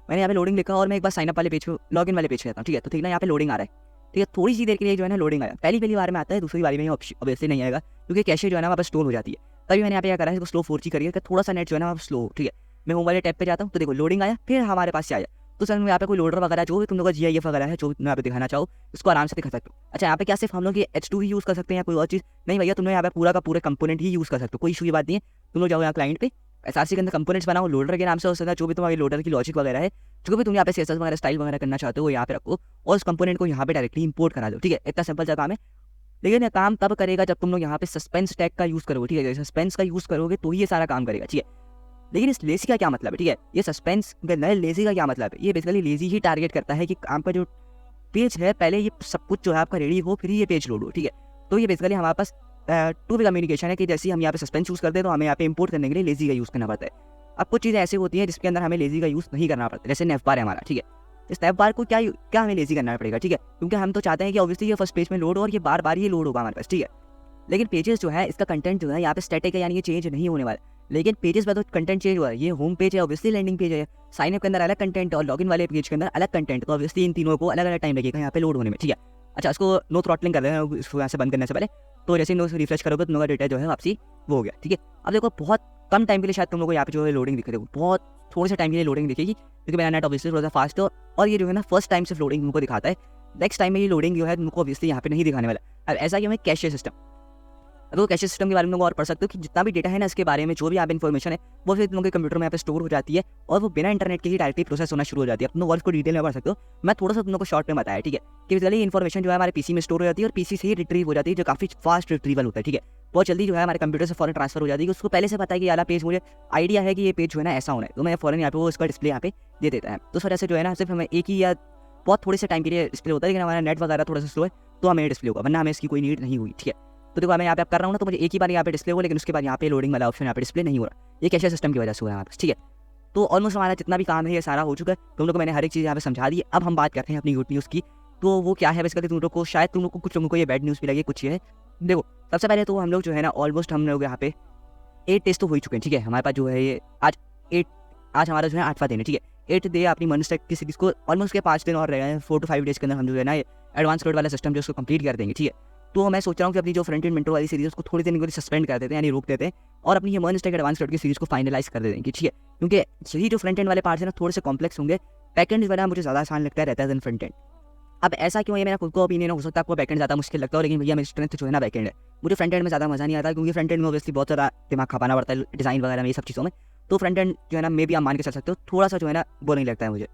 मैंने यहाँ पे लोडिंग लिखा और मैं एक बार साइनअप वाले पेज को लॉगिन वाले पेज पे जाता हूँ, ठीक है। तो ठीक ना, यहाँ पे लोडिंग आ रहा है, ठीक है, थोड़ी सी देर के लिए जो है ना लोडिंग आया, पहली बार में आता है, दूसरी बार में ऑब्वियसली नहीं आएगा, क्योंकि कैशे जो है ना वहाँ पर स्टोर हो जाती है। तभी मैंने यहाँ पे क्या करा है, इसको स्लो 4G करिए, थोड़ा सा नेट जो है ना स्लो, ठीक है। मैं होम वाले टैब पे जाता हूँ तो देखो लोडिंग आया, फिर हमारे पास से आया, तो सर यहाँ पे कोई लोडर वगैरह जो भी तुम लोग का GIF वगैरह है जो तुम यहाँ पे दिखाना चाहो इसको आराम से दिखा सकते हो। अच्छा यहाँ पे क्या सिर्फ हम लोग ये H2 ही यूज़ कर सकते हैं या कोई और चीज़ नहीं भैया, तुम यहाँ पे पूरा का पूरे कंपोनेंट ही यूज़ कर सकते हो, कोई इशू की बात नहीं है। तुम लोग जाओ यहाँ क्लाइंट पे SRC के अंदर कंपोनेंट्स बनाओ, लोडर के नाम से हो सकता है, जो भी तुम्हारी लोडर की लॉजिक वगैरह है, जो भी तुम यहाँ पे CSS वगैरह स्टाइल वगैरह करना चाहते हो यहाँ पे रखो और उस कंपोनेंट को यहाँ पे डायरेक्टली इंपोर्ट करा दो, ठीक है। इतना सिंपल सा काम है, लेकिन ये काम तब करेगा जब तुम लोग यहाँ पे सस्पेंस टैग का यूज़ करोगे, ठीक है। सस्पेंस का यूज़ करोगे तो ही ये सारा काम करेगा, ठीक है। लेकिन इस लेजी का क्या मतलब है, ठीक है, ये सस्पेंस नए लेजी का क्या मतलब है, ये बेसिकली लेजी ही टारगेट करता है कि आपका जो पेज है पहले ये सब कुछ जो है आपका रेडी हो, फिर ये पेज लोड हो, ठीक है। तो ये बेसिकली हमारे पास टू वे कम्युनिकेशन है कि जैसे हम यहाँ पे सस्पेंस यूज़ करते हैं तो हमें यहाँ पे इंपोर्ट करने के लिए लेजी का यूज़ करना पड़ता है। अब कुछ चीज़ें ऐसी होती हैं जिसके अंदर हमें लेजी का यूज़ नहीं करना पड़ता, जैसे नेफ बार है हमारा, ठीक है। इस नेफ बार को क्या हमें लेजी करना पड़ेगा, ठीक है, क्योंकि हम तो चाहते हैं कि ऑब्वियसली ये फर्स्ट पेज में लोड हो और ये बार बार ये लोड होगा हमारे पास, ठीक है। लेकिन पेजेस जो है इसका कंटेंट जो है यहाँ पे स्टैटिक है, यानी ये चेंज नहीं होने वाला। लेकिन पेजेस में तो कंटेंट चेंज हुआ है। ये होम पेज है, ऑब्वियसली लैंडिंग पेज है। साइन अप के अंदर अलग कंटेंट और लॉगिन वाले पेज के अंदर अलग कंटेंट, तो ऑब्वियसली इन तीनों को अलग अलग टाइम लगेगा यहाँ पे लोड होने में, ठीक है। अच्छा, इसको नो थ्रॉटलिंग कर देना है इसको यहाँ से बंद करने से पहले। तो जैसे नो रिफ्रेश करोगे तो तुम्हारा डेटा जो है वापसी वो हो गया, ठीक है। अब देखो बहुत कम टाइम के लिए शायद तुम लोग को यहाँ पे जो है लोडिंग दिखे, देखो बहुत थोड़े से टाइम के लिए लोडिंग दिखेगी, क्योंकि मेरा नेट ऑब्वियसली थोड़ा सा फास्ट है और ये जो है ना फर्स्ट टाइम सिर्फ लोडिंग तुमको दिखाता है। नेक्स्ट टाइम में ये लोडिंग जो है तुमको ऑब्वियसली यहाँ पे नहीं दिखाने वाला। अब ऐसा कि हमें कैशे सिस्टम, अगर कैशे सिस्टम के बारे में और पढ़ सकते हो कि जितना भी डेटा है ना इसके बारे में जो भी यहाँ पे इन्फॉर्मेशन है वो फिर तुम लोग के कंप्यूटर में यहाँ पे स्टोर हो जाती है और वो बिना इंटरनेट के ही डायरेक्टली प्रोसेस होना शुरू हो जाती है। तुम वर्क को डिटेल में पढ़ सकते हो, मैं थोड़ा सा तुम लोग को शॉर्ट में बताया, ठीक है। कि बेसिकली इन्फॉर्मेशन जो है हमारे पीसी में स्टोर हो जाती है और पीसी से ही रिट्रीव हो जाती है, जो काफी फास्ट रिट्रीवल होता है, ठीक है। बहुत जल्दी जो है हमारे कंप्यूटर से फॉरन ट्रांसफर हो जाती है। उसको पहले से पता है कि वाला पेज, मुझे आइडिया है कि ये पेज जो है ना ऐसा होना है, तो मैं फॉरन यहाँ पे वो इसका डिस्प्ले यहाँ पे दे देता है। तो इस वजह से जो है ना सिर्फ हमें एक ही या बहुत थोड़े से टाइम के लिए डिस्प्ले होता है, लेकिन हमारा नेट वगैरह थोड़ा सा स्लो है तो हमें डिस्प्ले होगा, वरना हमें इसकी कोई नीड नहीं हुई, ठीक है। तो देखो मैं यहाँ पे कर रहा हूँ ना, तो मुझे एक ही बार यहाँ पे डिस्प्ले हो, लेकिन उसके बाद यहाँ पे लोडिंग वाला ऑप्शन यहाँ पे डिस्प्ले नहीं हो रहा। ये कैशे सिस्टम की वजह से हुआ है यहाँ पे, ठीक है। तो ऑलमोस्ट हमारा जितना भी काम है ये सारा हो चुका है। तुम लोग को मैंने हर एक चीज़ यहाँ पे समझा दी। अब हम बात करते हैं अपनी गुड न्यूज़ की। तो वो क्या है बेसिकली, तुम लोग को शायद तुम लोग को कुछ लोगों को ये बैड न्यूज़ भी लगे, कुछ ये है। देखो सबसे पहले तो हम लोग जो है ना ऑलमोस्ट हम लोग यहाँ पे 8 टेस्ट तो हो ही चुके हैं, ठीक है। हमारे पास जो है ये आज हमारा जो है 8वां दिन है, ठीक है। 8 डे अपनी मनस्टेक की सीरीज को ऑलमोस्ट के 5 दिन और रह गए हैं। 4 to 5 डेज के अंदर हम जो है ना एडवांस कोड वाला सिस्टम जो उसको कंप्लीट कर देंगे, ठीक है। तो मैं सोच रहा हूँ कि अपनी जो फ्रंट एंड मेंटर वाली सीरीज उसको थोड़ी देर के लिए सस्पेंड कर देते हैं, यानी रोक देते हैं, और अपनी ये मनस्टेक एडवांस कोड की सीरीज को फाइनलाइज कर देंगे, ठीक है। क्योंकि यही जो फ्रंट एंड वाले पार्ट्स हैं ना थोड़े से कॉम्प्लेक्स होंगे, बैकएंड वाला मुझे ज़्यादा आसान लगता रहता है देन फ्रंट एंड। अब ऐसा क्यों है, मेरा खुद को ओपिनियन हो सकता है आपको बैकएंड ज़्यादा मुश्किल लगता है, लेकिन भैया मेरी स्ट्रेंथ जो है ना बैकएंड है। मुझे फ्रंट एंड में ज़्यादा मजा नहीं आता, क्योंकि फ्रंट एंड में ऑब्वियसली बहुत ज़्यादा दिमाग खपाना पड़ता है डिज़ाइन वगैरह में, ये सब चीज़ों में। तो फ्रंट एंड जो है ना मे भी आप मान के चल सकते हो थोड़ा सा जो है ना वो नहीं लगता है मुझे।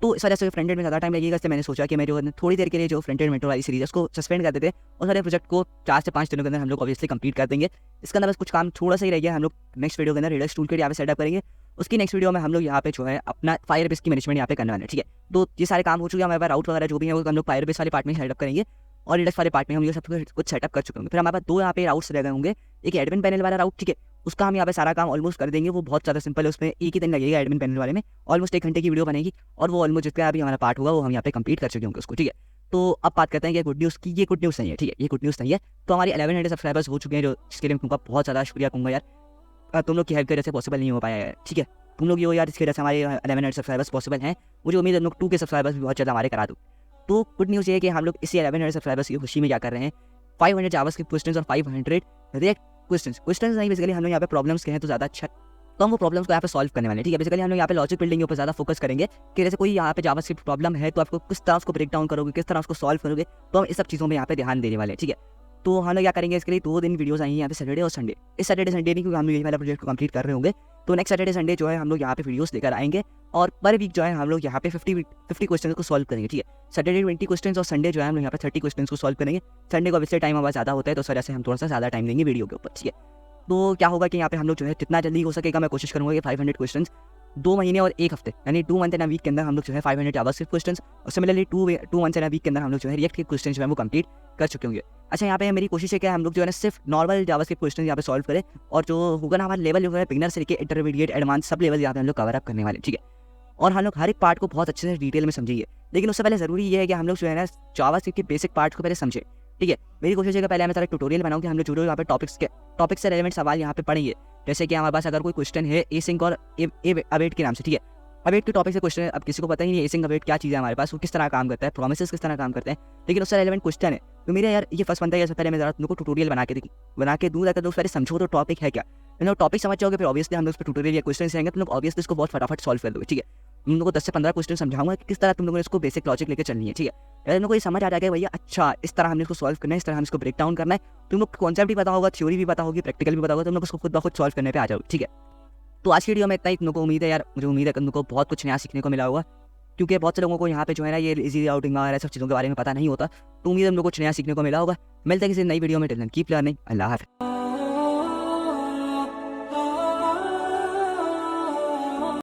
तो इस वजह से फ्रंट एंड में ज़्यादा टाइम लगेगा, इसलिए मैंने सोचा कि मैं जो है थोड़ी देर के लिए जो फ्रंट एंड मेंटर वाली सीरीज है उसको सस्पेंड कर देते हैं और सारे प्रोजेक्ट को 4 से 5 दिनों के अंदर हम लोग ऑब्वियसली कंप्लीट कर देंगे। इसके अंदर बस कुछ काम थोड़ा सा ही रह गया, हम लोग नेक्स्ट वीडियो के अंदर रेडक्स टूलकिट यहाँ पे सेटअप करेंगे। उसकी नेक्स्ट वीडियो में हम लोग यहाँ पे जो है अपना फायरबेस की मैनेजमेंट यहाँ पे करने वाले हैं, ठीक है। तो ये सारे काम हो चुके हैं, हमारे पास राउट वगैरह जो भी है वो हम लोग फायरबेस वाले पार्ट में सेटअप करेंगे और रेडक्स वाले पार्ट में हम ये सब कुछ सेटअप कर चुके होंगे। फिर हमारे पास 2 यहाँ पे राउट्स रह गए होंगे, एक एडमिन पैनल वाला राउट, ठीक है। उसका हम यहाँ पे सारा काम ऑलमोस्ट कर देंगे, वो बहुत ज़्यादा सिंपल है, उसमें एक ही दिन लगेगा एडमिन पैनल वाले में, ऑलमोस्ट 1 घंटे की वीडियो बनेगी और वो ऑलमोस्ट जितना अभी हमारा पार्ट होगा वो हम यहाँ पे कंप्लीट कर चुके होंगे उसको, ठीक है। तो अब बात करते हैं कि गुड न्यूज़ की। ये गुड न्यूज़ नहीं है, ठीक है, ये गुड न्यूज़ नहीं है। तो हमारी 1100 सब्सक्राइबर्स हो चुके हैं, जो जिसके लिए तुमका बहुत ज़्यादा शुक्रिया कहूँगा यार। तुम लोग की हेल्प की वजह से पॉसिबल नहीं हो पाया है, ठीक है। तुम लोग ये हो यार, इसकी वजह से हमारे 1100 सब्सक्राइबर्स पॉसिबल हैं। मुझे उम्मीद है 2 के सब्सक्राइबर्स भी बहुत ज़्यादा हमारे करा दो। तो गुड न्यूज़ ये है कि हम लोग इसी 1100 सब्सक्राइबर्स की खुशी में क्या कर रहे हैं, 500 जावास्क्रिप्ट क्वेश्चंस और 500 रिएक्ट क्वेश्चंस नहीं, बेसिकली हम लोग यहाँ पे प्रॉब्लम्स के हैं तो ज़्यादा अच्छा, तो हम वो प्रॉब्लम्स को यहाँ पे सॉल्व करने वाले हैं, ठीक है। बेसिकली हम लोग यहाँ पे लॉजिक बिल्डिंग के ऊपर ज़्यादा फोकस करेंगे कि जैसे कोई यहाँ पे जावास्क्रिप्ट प्रॉब्लम है तो आपको किस तरह उसको ब्रेक डाउन करोगे, किस तरह उसको सॉल्व करोगे, तो हम इस सब चीज़ों में यहाँ पे ध्यान देने वाले हैं, ठीक है। तो हम लोग क्या करेंगे, इसके लिए 2 दिन वीडियोस आई हैं यहाँ पे, सैटरडे और संडे। इस सैटरडे संडे नहीं, क्योंकि हम लोग यही वाला प्रोजेक्ट को कंप्लीट कर रहे होंगे, तो नेक्स्ट सैटरडे संडे जो है हम लोग यहाँ पे वीडियोस लेकर आएंगे और पर वीक जो है हम लोग यहाँ पे 50 क्वेश्चन को सॉल्व करेंगे, ठीक है। सैटरडे 20 क्वेश्चन और संडे जो है हम लोग यहाँ पे 30 क्वेश्चन को सॉल्व करेंगे। संडे को ऑब्वियसली टाइम हमारा ज़्यादा होता है, तो उस वजह से हम थोड़ा सा ज़्यादा टाइम देंगे वीडियो के ऊपर, ठीक है। तो क्या होगा कि यहाँ पे हम लोग जो है जितना जल्दी हो सकेगा मैं कोशिश करूँगा कि 500 क्वेश्चन 2 महीने और 1 हफ्ते, यानी 2 मंथ एंड अ वीक के अंदर हम लोग जो है 500 जावास्क्रिप्ट क्वेश्चंस और similarly 2 months and a week के अंदर हम लोग जो है रिएक्ट के क्वेश्चन जो है वो कंप्लीट कर चुके होंगे। अच्छा, यहाँ पे मेरी कोशिश है कि हम लोग जो है ना सिर्फ नॉर्मल जावास्क्रिप्ट क्वेश्चन यहाँ पे सॉल्व करें, और जो होगा ना हमारा लेवल जो है बिगिनर से लेकर इंटरमीडिएट एडवांस सब लेवल यहाँ पे हम लोग कवर अप करने वाले, ठीक है। और हम लोग हर एक पार्ट को बहुत अच्छे से डिटेल में समझिए, लेकिन उससे पहले ज़रूरी ये है कि हम लोग जो है ना जावास्क्रिप्ट के बेसिक पार्ट्स को पहले समझें, ठीक है। मेरी कोशिश है कि पहले मैं सारा ट्यूटोरियल बनाऊँ कि हम लोग जो यहाँ पे टॉपिक से रेलेवेंट सवाल यहाँ पे पढ़ेंगे। जैसे कि हमारे पास अगर कोई क्वेश्चन है एसिंक और अवेट के नाम से, ठीक है। अवेट के टॉपिक से क्वेश्चन है, अब किसी को पता ही नहीं एसिंक अवेट क्या चीज़ है हमारे पास, वो किस तरह काम करता है, प्रोमिसेस किस तरह काम करते हैं, लेकिन उससे रेलेवेंट क्वेश्चन है। तो मेरा यार ये फर्स्ट बनता है, पहले मैं ज़रा तुमको ट्यूटोरियल बना के दूँ, ताकि तुम पहले समझो तो टॉपिक है क्या। टॉपिक समझ जाओगे फिर ऑब्वियसली हम लोग उस पर ट्यूटोरियल या क्वेश्चन आएंगे, तुम लोग ऑब्वियसली इसको बहुत फटाफट सॉल्व कर दोगे, ठीक है। तुम लोगों को 10 से 15 क्वेश्चन समझाऊंगा कि किस तरह तुम लोगों ने इसको बेसिक लॉजिक लेकर चलनी है, ठीक है। अगर तुम लोग को ये समझ आ जाएगा भैया अच्छा इस तरह हमने इसको सॉल्व करना है, इस तरह हम इसको ब्रेक डाउन करना है, तुम लोग कॉन्सेप्ट भी पता होगा, थ्योरी भी पता होगी, प्रैक्टिकल भी पता होगा, तुम लोग उसको खुद ब खुद सॉल्व करने पे आ जाओगे, ठीक है। तो आज की वीडियो में इतना ही। तुम लोग को उम्मीद है यार, मुझे उम्मीद है कि तुमको बहुत कुछ नया सीखने को मिला होगा, क्योंकि बहुत से लोगों को यहाँ पे जो है ना ये इजी राउटिंग वगैरह सब चीज़ों के बारे में पता नहीं होता। तो उम्मीद है तुम लोग कुछ नया सीखने को मिला होगा। मिलते हैं किसी नई वीडियो में, टिल देन कीप लर्निंग। अल्लाह हाफ़िज़।